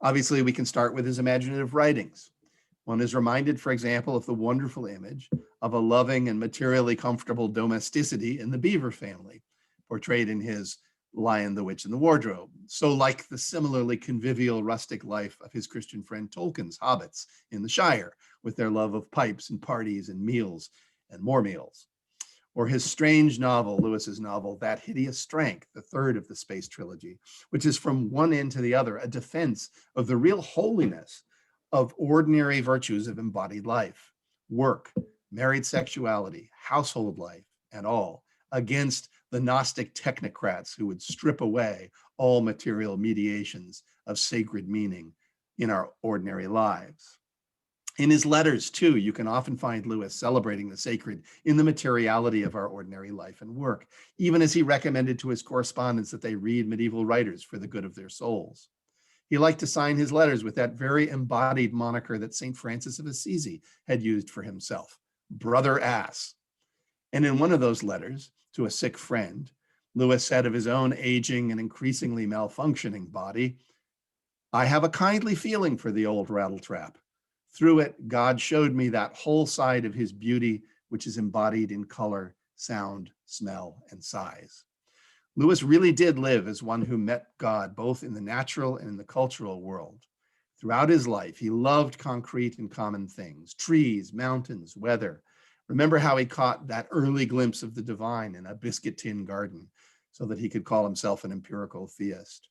B: Obviously, we can start with his imaginative writings. One is reminded, for example, of the wonderful image of a loving and materially comfortable domesticity in the Beaver family, portrayed in his Lion, the Witch, and the Wardrobe, so like the similarly convivial rustic life of his Christian friend Tolkien's hobbits in the Shire, with their love of pipes and parties and meals and more meals. Or his strange novel, Lewis's novel, That Hideous Strength, the third of the space trilogy, which is from one end to the other, a defense of the real holiness of ordinary virtues of embodied life, work, married sexuality, household life, and all, against the Gnostic technocrats who would strip away all material mediations of sacred meaning in our ordinary lives. In his letters, too, you can often find Lewis celebrating the sacred in the materiality of our ordinary life and work, even as he recommended to his correspondents that they read medieval writers for the good of their souls. He liked to sign his letters with that very embodied moniker that St. Francis of Assisi had used for himself, Brother Ass. And in one of those letters to a sick friend, Lewis said of his own aging and increasingly malfunctioning body, "I have a kindly feeling for the old rattletrap. Through it, God showed me that whole side of his beauty, which is embodied in color, sound, smell, and size." Lewis really did live as one who met God both in the natural and in the cultural world. Throughout his life, he loved concrete and common things, trees, mountains, weather. Remember how he caught that early glimpse of the divine in a biscuit tin garden so that he could call himself an empirical theist.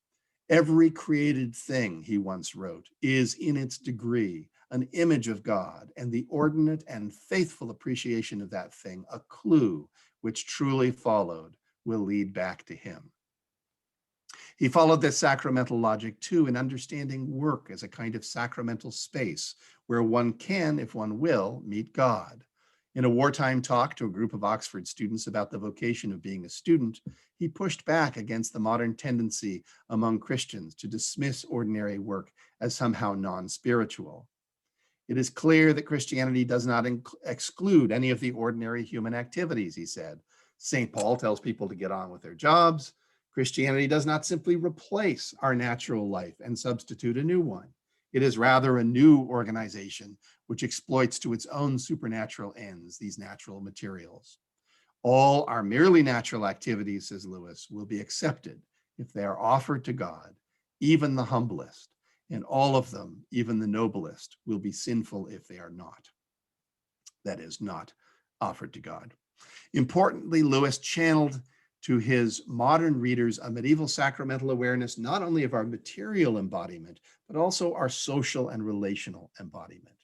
B: Every created thing, he once wrote, is in its degree an image of God, and the ordinate and faithful appreciation of that thing a clue which truly followed will lead back to him. He followed this sacramental logic too in understanding work as a kind of sacramental space where one can, if one will, meet God. In a wartime talk to a group of Oxford students about the vocation of being a student, he pushed back against the modern tendency among Christians to dismiss ordinary work as somehow non-spiritual. It is clear that Christianity does not exclude any of the ordinary human activities, he said. St. Paul tells people to get on with their jobs. Christianity does not simply replace our natural life and substitute a new one. It is rather a new organization which exploits to its own supernatural ends these natural materials. All our merely natural activities, says Lewis, will be accepted if they are offered to God, even the humblest, and all of them, even the noblest, will be sinful if they are not. That is, not offered to God. Importantly, Lewis channeled to his modern readers a medieval sacramental awareness not only of our material embodiment, but also our social and relational embodiment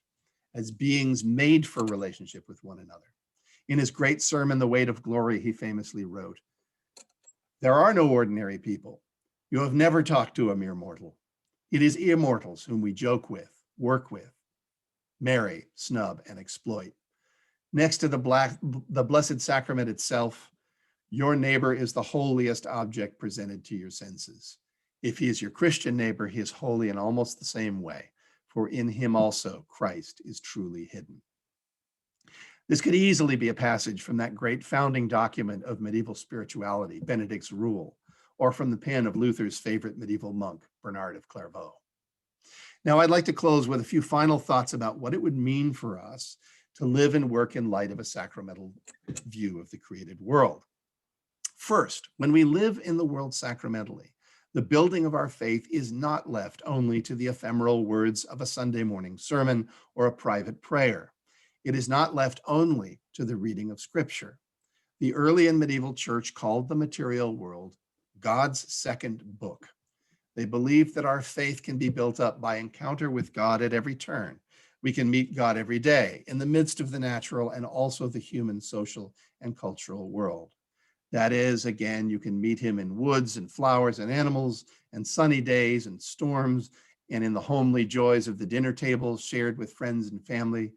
B: as beings made for relationship with one another. In his great sermon, The Weight of Glory, he famously wrote, "There are no ordinary people. You have never talked to a mere mortal. It is immortals whom we joke with, work with, marry, snub, and exploit. Next to the Blessed Sacrament itself, your neighbor is the holiest object presented to your senses. If he is your Christian neighbor, he is holy in almost the same way, for in him also Christ is truly hidden." This could easily be a passage from that great founding document of medieval spirituality, Benedict's Rule, or from the pen of Luther's favorite medieval monk, Bernard of Clairvaux. Now, I'd like to close with a few final thoughts about what it would mean for us to live and work in light of a sacramental view of the created world. First, when we live in the world sacramentally, the building of our faith is not left only to the ephemeral words of a Sunday morning sermon or a private prayer. It is not left only to the reading of Scripture. The early and medieval church called the material world God's second book. They believe that our faith can be built up by encounter with God at every turn. We can meet God every day in the midst of the natural and also the human, social, and cultural world. That is, again, you can meet him in woods and flowers and animals and sunny days and storms and in the homely joys of the dinner tables shared with friends and family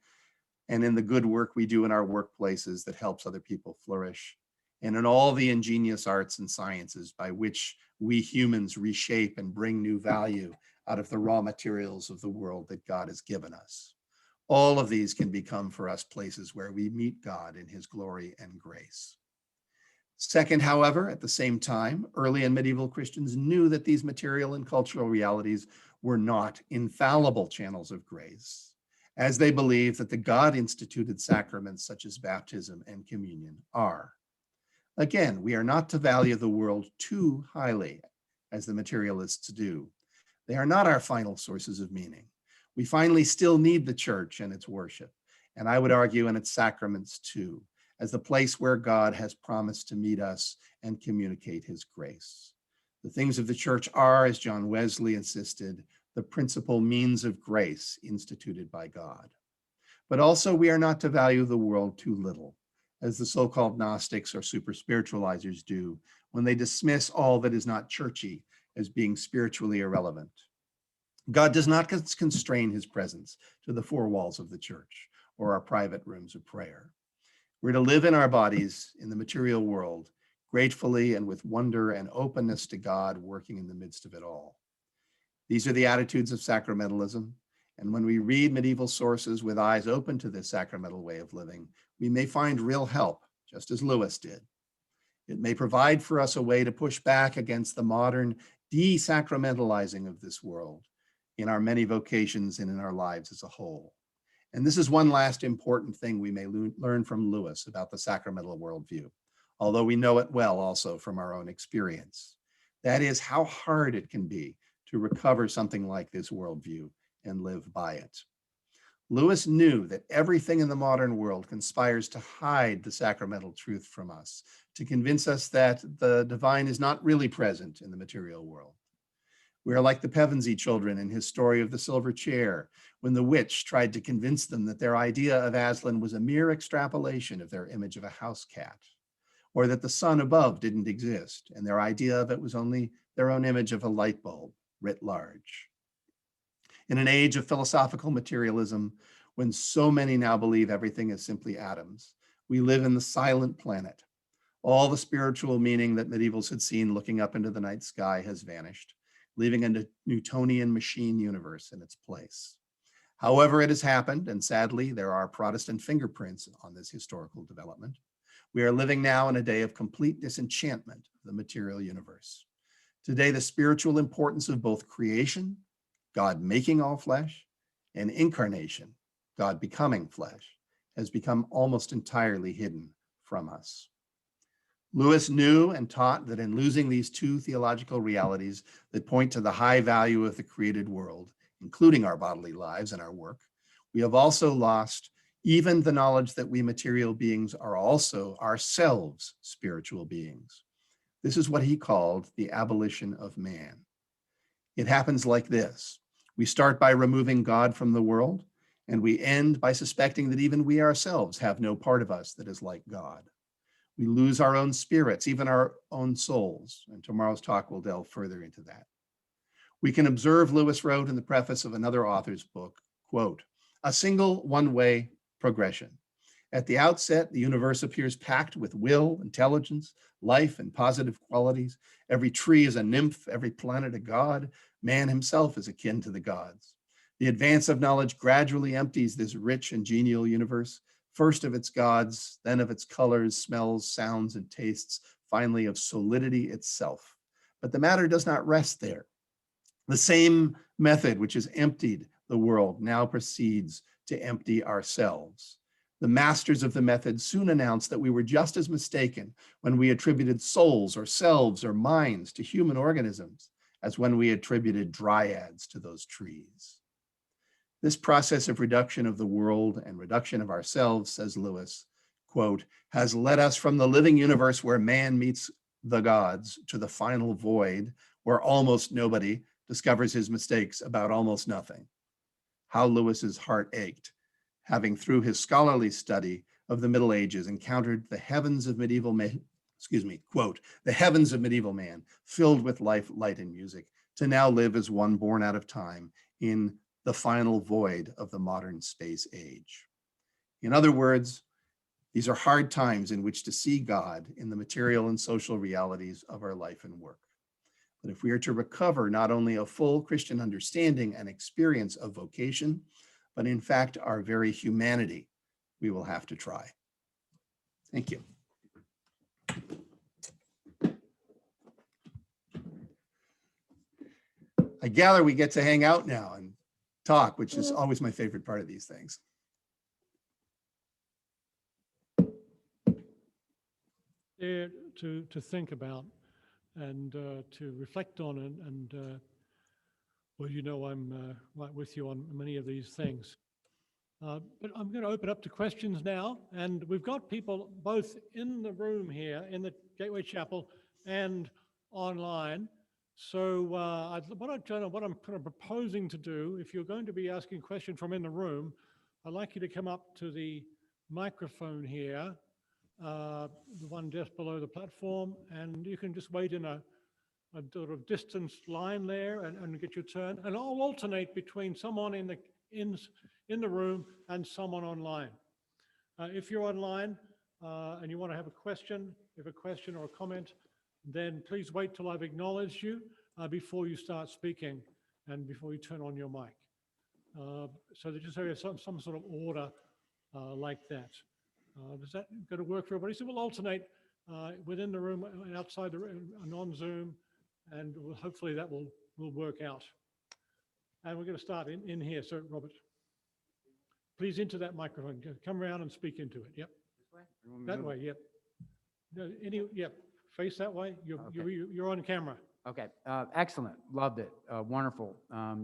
B: and in the good work we do in our workplaces that helps other people flourish and in all the ingenious arts and sciences by which we humans reshape and bring new value out of the raw materials of the world that God has given us. All of these can become for us places where we meet God in his glory and grace. Second, however, at the same time, early and medieval Christians knew that these material and cultural realities were not infallible channels of grace, as they believed that the God-instituted sacraments such as baptism and communion are. Again, we are not to value the world too highly, as the materialists do. They are not our final sources of meaning. We finally still need the church and its worship, and I would argue in its sacraments too, as the place where God has promised to meet us and communicate his grace. The things of the church are, as John Wesley insisted, the principal means of grace instituted by God. But also we are not to value the world too little, as the so-called Gnostics or super spiritualizers do when they dismiss all that is not churchy as being spiritually irrelevant. God does not constrain his presence to the four walls of the church or our private rooms of prayer. We're to live in our bodies in the material world, gratefully and with wonder and openness to God working in the midst of it all. These are the attitudes of sacramentalism, and when we read medieval sources with eyes open to this sacramental way of living, we may find real help, just as Lewis did. It may provide for us a way to push back against the modern desacramentalizing of this world in our many vocations and in our lives as a whole. And this is one last important thing we may learn from Lewis about the sacramental worldview, although we know it well also from our own experience. That is how hard it can be to recover something like this worldview and live by it. Lewis knew that everything in the modern world conspires to hide the sacramental truth from us, to convince us that the divine is not really present in the material world. We are like the Pevensey children in his story of the silver chair, when the witch tried to convince them that their idea of Aslan was a mere extrapolation of their image of a house cat, or that the sun above didn't exist, and their idea of it was only their own image of a light bulb writ large. In an age of philosophical materialism, when so many now believe everything is simply atoms, we live in the silent planet. All the spiritual meaning that medievals had seen looking up into the night sky has vanished, leaving a Newtonian machine universe in its place. However it has happened, and sadly there are Protestant fingerprints on this historical development, we are living now in a day of complete disenchantment of the material universe. Today, the spiritual importance of both creation, God making all flesh, and incarnation, God becoming flesh, has become almost entirely hidden from us. Lewis knew and taught that in losing these two theological realities that point to the high value of the created world, including our bodily lives and our work, we have also lost even the knowledge that we material beings are also ourselves spiritual beings. This is what he called the abolition of man. It happens like this. We start by removing God from the world, and we end by suspecting that even we ourselves have no part of us that is like God. We lose our own spirits, even our own souls, and tomorrow's talk will delve further into that. We can observe, Lewis wrote in the preface of another author's book, quote, a single one-way progression. At the outset, the universe appears packed with will, intelligence, life, and positive qualities. Every tree is a nymph, every planet a god. Man himself is akin to the gods. The advance of knowledge gradually empties this rich and genial universe, first of its gods, then of its colors, smells, sounds, and tastes, finally of solidity itself. But the matter does not rest there. The same method which has emptied the world now proceeds to empty ourselves. The masters of the method soon announced that we were just as mistaken when we attributed souls or selves or minds to human organisms as when we attributed dryads to those trees. This process of reduction of the world and reduction of ourselves, says Lewis, quote, has led us from the living universe where man meets the gods to the final void where almost nobody discovers his mistakes about almost nothing. How Lewis's heart ached, having through his scholarly study of the Middle Ages encountered the heavens of medieval man, quote, the heavens of medieval man, filled with life, light, and music, to now live as one born out of time in the final void of the modern space age. In other words, these are hard times in which to see God in the material and social realities of our life and work. But if we are to recover not only a full Christian understanding and experience of vocation, but in fact our very humanity, we will have to try. Thank you. I gather we get to hang out now and talk, which is always my favorite part of these things.
A: There to think about and to reflect on, and well, you know, I'm right with you on many of these things. But I'm going to open up to questions now, and we've got people both in the room here in the Gateway Chapel and online. So what I'm kind of proposing to do, if you're going to be asking a question from in the room, I'd like you to come up to the microphone here, the one just below the platform, and you can just wait in a sort of distance line there and get your turn. And I'll alternate between someone in the room and someone online. If you're online and you want to have a question, or a comment, then please wait till I've acknowledged you before you start speaking and before you turn on your mic. So that just have some sort of order like that. Is that going to work for everybody? So we'll alternate within the room and outside the room and on Zoom, and hopefully that will work out. And we're going to start in here. So Robert, please into that microphone. Come around and speak into it. Yep.
C: This way?
A: That way. Yep. No, yep. Face that way. You're on camera.
C: Okay. Excellent. Loved it. Wonderful.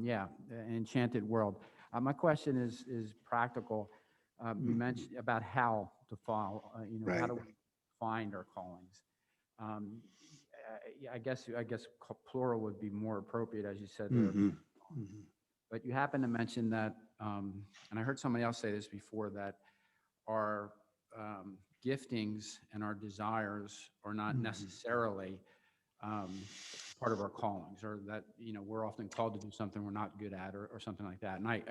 C: Yeah. Enchanted world. My question is practical. You mentioned about how to follow.
B: Right.
C: How do we find our callings? I guess plural would be more appropriate, as you said. But you happen to mention that, and I heard somebody else say this before, that our giftings and our desires are not necessarily part of our callings, or that we're often called to do something we're not good at, or something like that. And I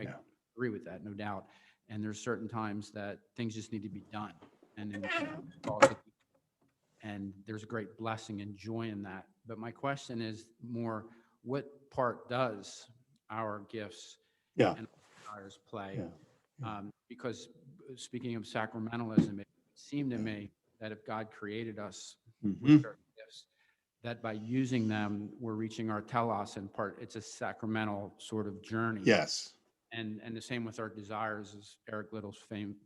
C: agree with that, no doubt. And there's certain times that things just need to be done, and there's a great blessing and joy in that. But my question is more, what part does our gifts and desires play? Because speaking of sacramentalism, it seemed to me that if God created us with certain gifts, that by using them, we're reaching our telos in part. It's a sacramental sort of journey.
B: Yes.
C: And the same with our desires, as Eric Little's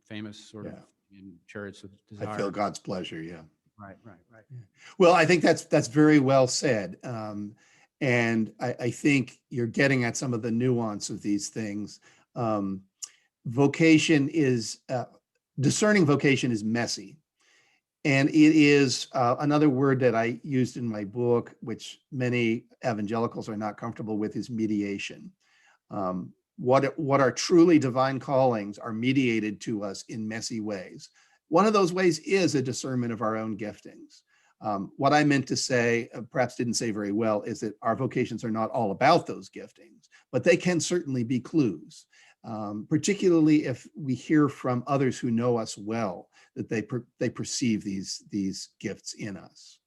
C: famous sort of in Chariots of Desire.
B: I feel God's pleasure. Yeah.
C: Right.
B: Yeah. Well, I think that's very well said. And I think you're getting at some of the nuance of these things. Vocation is, discerning vocation is messy. And it is another word that I used in my book, which many evangelicals are not comfortable with, is mediation. What are truly divine callings are mediated to us in messy ways. One of those ways is a discernment of our own giftings. What I meant to say, perhaps didn't say very well, is that our vocations are not all about those giftings, but they can certainly be clues, particularly if we hear from others who know us well that they perceive these gifts in us.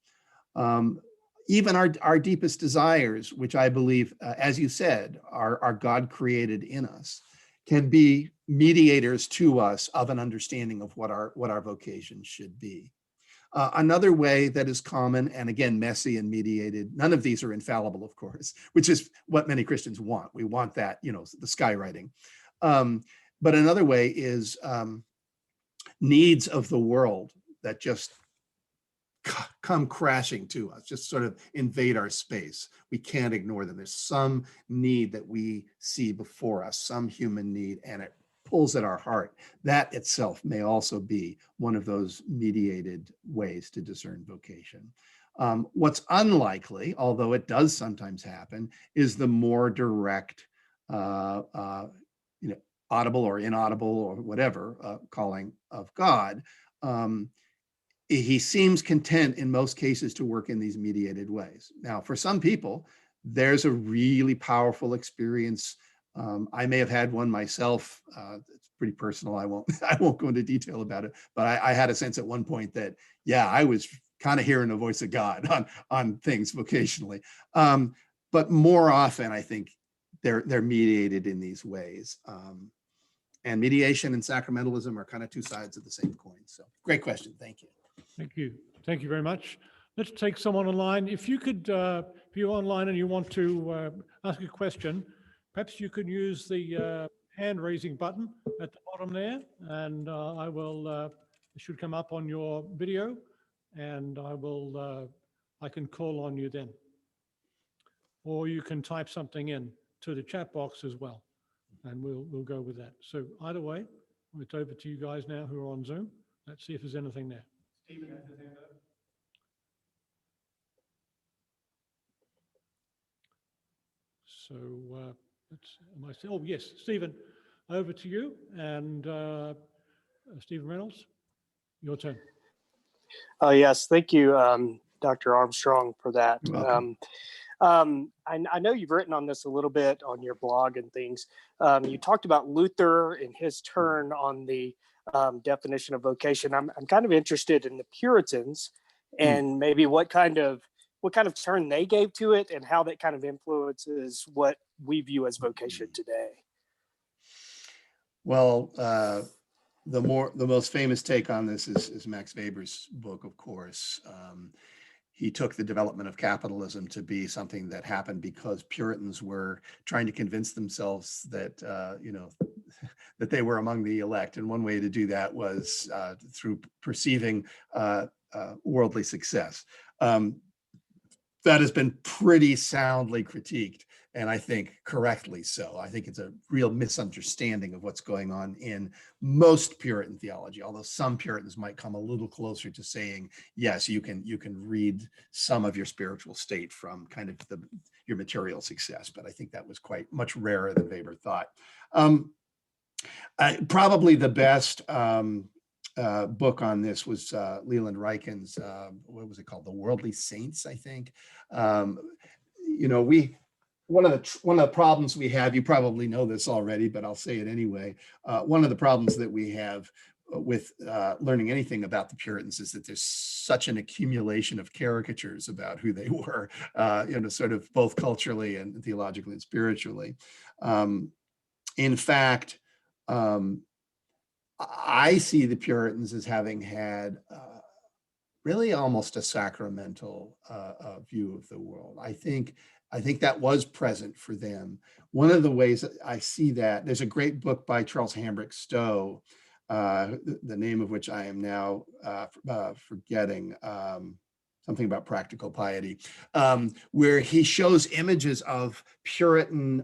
B: Even our deepest desires, which I believe, as you said, are God created in us, can be mediators to us of an understanding of what our vocation should be. Another way that is common, and again, messy and mediated, none of these are infallible, of course, which is what many Christians want. We want that, the skywriting. But another way is needs of the world that just come crashing to us, just sort of invade our space. We can't ignore them. There's some need that we see before us, some human need, and it pulls at our heart. That itself may also be one of those mediated ways to discern vocation. What's unlikely, although it does sometimes happen, is the more direct, audible or inaudible or whatever calling of God. He seems content in most cases to work in these mediated ways. Now, for some people, there's a really powerful experience. I may have had one myself. It's pretty personal. I won't go into detail about it, but I had a sense at one point that, yeah, I was kind of hearing the voice of God on things vocationally. But more often, I think they're mediated in these ways. And mediation and sacramentalism are kind of two sides of the same coin. So great question. Thank you.
A: Thank you. Thank you very much. Let's take someone online. If you could, if you're online and you want to ask a question, perhaps you could use the hand raising button at the bottom there, and it should come up on your video, and I can call on you then. Or you can type something in to the chat box as well, and we'll go with that. So either way, it's over to you guys now who are on Zoom. Let's see if there's anything there. Stephen has his hand up. So oh yes, Stephen, over to you, and Stephen Reynolds, your turn.
D: Yes, thank you, Dr. Armstrong, for that. I know you've written on this a little bit on your blog and things. You talked about Luther and his turn on the definition of vocation. I'm kind of interested in the Puritans and maybe what kind of turn they gave to it and how that kind of influences what we view as vocation today.
B: Well, the most famous take on this is Max Weber's book, of course. He took the development of capitalism to be something that happened because Puritans were trying to convince themselves that that they were among the elect, and one way to do that was through perceiving worldly success. That has been pretty soundly critiqued, and I think correctly so. I think it's a real misunderstanding of what's going on in most Puritan theology, although some Puritans might come a little closer to saying, yes, you can read some of your spiritual state from kind of your material success, but I think that was quite much rarer than Weber thought. Probably the best book on this was Leland Ryken's, what was it called? The Worldly Saints, I think. One of the problems we have, you probably know this already, but I'll say it anyway. One of the problems that we have with learning anything about the Puritans is that there's such an accumulation of caricatures about who they were, sort of both culturally and theologically and spiritually. In fact, I see the Puritans as having had really almost a sacramental view of the world. I think that was present for them. One of the ways that I see that, there's a great book by Charles Hambrick Stowe, the name of which I am now forgetting, something about practical piety, where he shows images of Puritan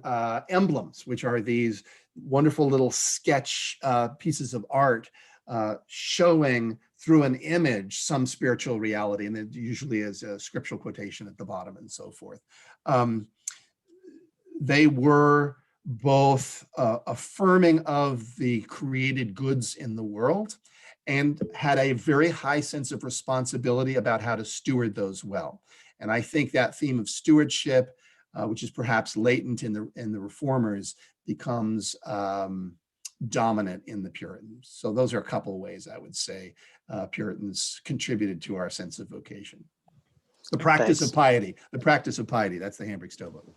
B: emblems, which are these wonderful little sketch pieces of art showing through an image some spiritual reality, and it usually is a scriptural quotation at the bottom and so forth. They were both affirming of the created goods in the world and had a very high sense of responsibility about how to steward those well. And I think that theme of stewardship, which is perhaps latent in the Reformers, becomes dominant in the Puritans. So those are a couple of ways I would say Puritans contributed to our sense of vocation. The practice of piety. The practice of piety. That's the Hambrick Stowe book.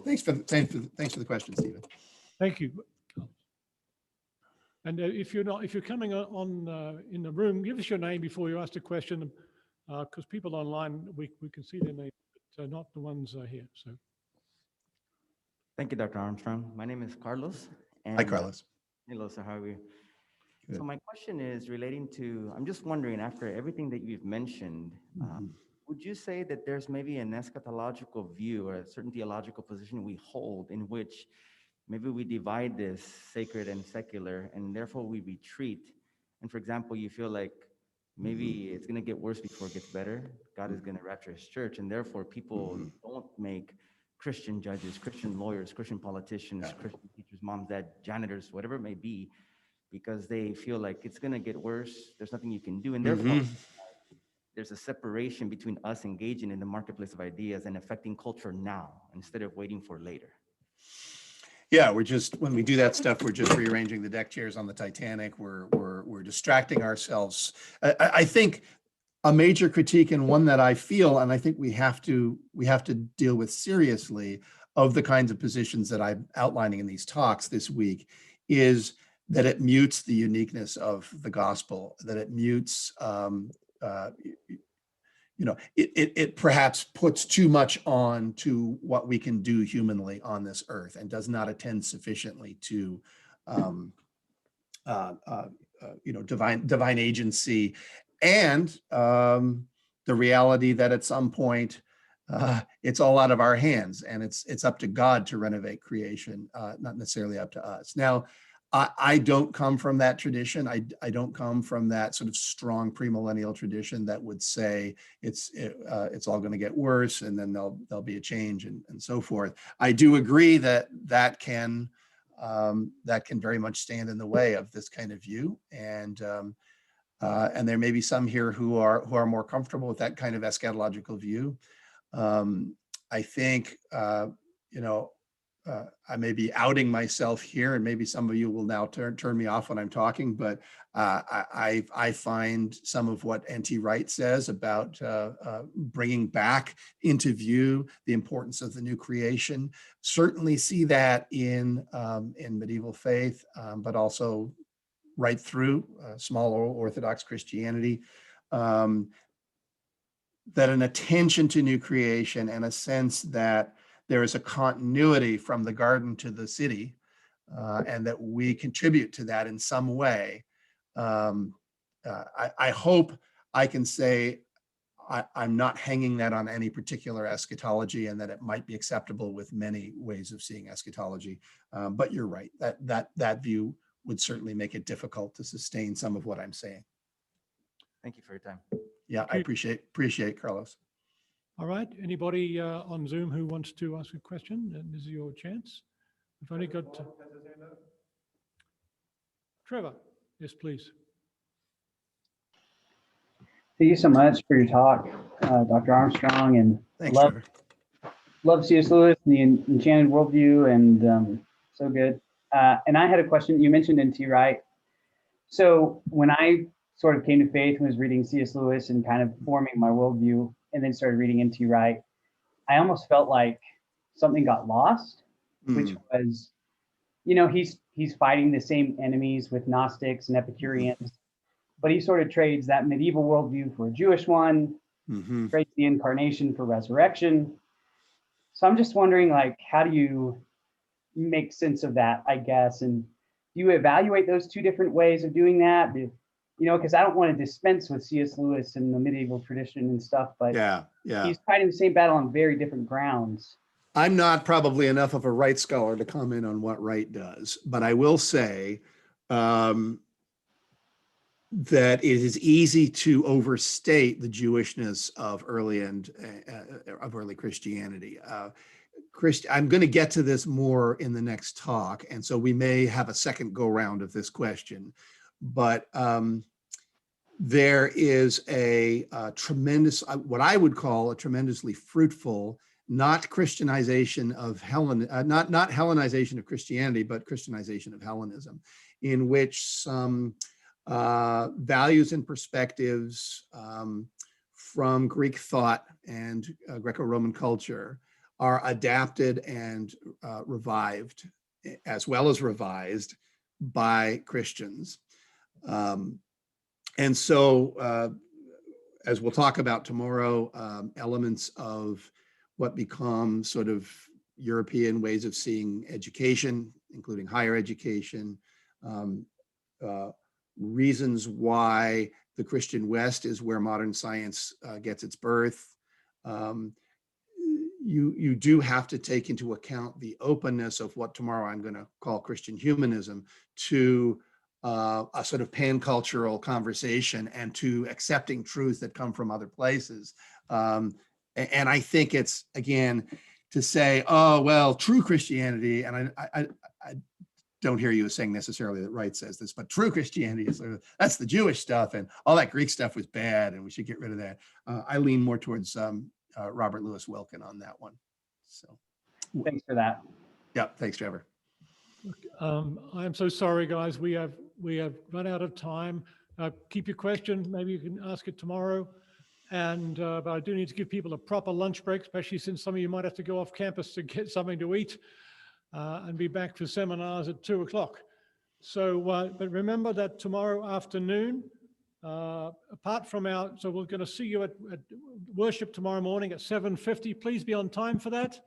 B: Thanks for the question, Stephen.
A: Thank you. And if you're coming on in the room, give us your name before you ask the question, because people online we can see their name, but not the ones here. So.
E: Thank you, Dr. Armstrong. My name is Carlos.
B: Hi, Carlos.
E: Hello, sir. How are you? Good. So my question is relating to, I'm just wondering, after everything that you've mentioned, would you say that there's maybe an eschatological view or a certain theological position we hold in which maybe we divide this sacred and secular, and therefore we retreat? And for example, you feel like maybe it's going to get worse before it gets better. God is going to rapture his church, and therefore people don't make Christian judges, Christian lawyers, Christian politicians, Christian teachers, moms, dad, janitors, whatever it may be, because they feel like it's going to get worse. There's nothing you can do. And therefore, there's a separation between us engaging in the marketplace of ideas and affecting culture now instead of waiting for later.
B: Yeah, when we do that stuff, we're just rearranging the deck chairs on the Titanic. We're distracting ourselves. I think a major critique, and one that I feel, and I think we have to deal with seriously, of the kinds of positions that I'm outlining in these talks this week, is that it mutes the uniqueness of the gospel, that it mutes, it perhaps puts too much on to what we can do humanly on this earth, and does not attend sufficiently to divine agency, and the reality that at some point it's all out of our hands, and it's up to God to renovate creation, not necessarily up to us. Now, I don't come from that tradition. I don't come from that sort of strong premillennial tradition that would say it's all going to get worse, and then there'll be a change, and so forth. I do agree that can very much stand in the way of this kind of view, and there may be some here who are more comfortable with that kind of eschatological view. I think I may be outing myself here, and maybe some of you will now turn me off when I'm talking, but I find some of what N.T. Wright says about bringing back into view the importance of the new creation. Certainly see that in medieval faith, but also right through small Orthodox Christianity. That an attention to new creation, and a sense that there is a continuity from the garden to the city, and that we contribute to that in some way. I hope I can say I'm not hanging that on any particular eschatology, and that it might be acceptable with many ways of seeing eschatology. But you're right, that view would certainly make it difficult to sustain some of what I'm saying.
E: Thank you for your time.
B: Yeah, I appreciate Carlos.
A: All right, anybody on Zoom who wants to ask a question? And this is your chance. We've only got Trevor. Yes, please.
F: Thank you so much for your talk, Dr. Armstrong, and
B: Thanks, Trevor.
F: love C.S. Lewis and the Enchanted Worldview, and so good. And I had a question. You mentioned N.T. Wright. So when I sort of came to faith and was reading C.S. Lewis and kind of forming my worldview, and then started reading N.T. Wright, I almost felt like something got lost, which was, he's fighting the same enemies with Gnostics and Epicureans, but he sort of trades that medieval worldview for a Jewish one, trades the incarnation for resurrection. So I'm just wondering, how do you make sense of that, I guess? And do you evaluate those two different ways of doing that? Because I don't want to dispense with C.S. Lewis and the medieval tradition and stuff, but he's fighting the same battle on very different grounds.
B: I'm not probably enough of a Wright scholar to comment on what Wright does, but I will say that it is easy to overstate the Jewishness of early Christianity. I'm going to get to this more in the next talk, and so we may have a second go round of this question. But there is a tremendous, what I would call a tremendously fruitful, not Christianization of not Hellenization of Christianity, but Christianization of Hellenism, in which some values and perspectives from Greek thought and Greco-Roman culture are adapted and revived, as well as revised by Christians. And so, as we'll talk about tomorrow, elements of what become sort of European ways of seeing education, including higher education, reasons why the Christian West is where modern science gets its birth. You do have to take into account the openness of what tomorrow I'm going to call Christian humanism to a sort of pan-cultural conversation and to accepting truths that come from other places. And I think it's, again, to say, oh, well, true Christianity, and I don't hear you saying necessarily that Wright says this, but true Christianity is, that's the Jewish stuff, and all that Greek stuff was bad, and we should get rid of that. I lean more towards Robert Louis Wilkin on that one. So,
F: Thanks for that.
B: yeah, thanks, Trevor.
A: I'm so sorry, guys. We have run out of time. Keep your question. Maybe you can ask it tomorrow. And but I do need to give people a proper lunch break, especially since some of you might have to go off campus to get something to eat and be back for seminars at 2 o'clock. So, but remember that tomorrow afternoon, apart from so we're going to see you at worship tomorrow morning at 7:50. Please be on time for that,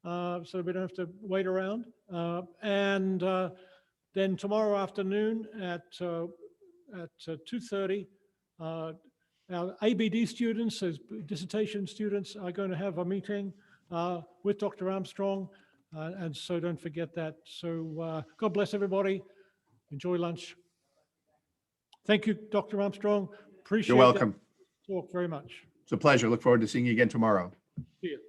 A: so we don't have to wait around. And then tomorrow afternoon at 2:30, our ABD students, as dissertation students, are going to have a meeting with Dr. Armstrong, and so don't forget that. So God bless everybody. Enjoy lunch. Thank you, Dr. Armstrong. Appreciate
B: You're welcome.
A: that talk very much.
B: It's a pleasure. Look forward to seeing you again tomorrow.
A: See you.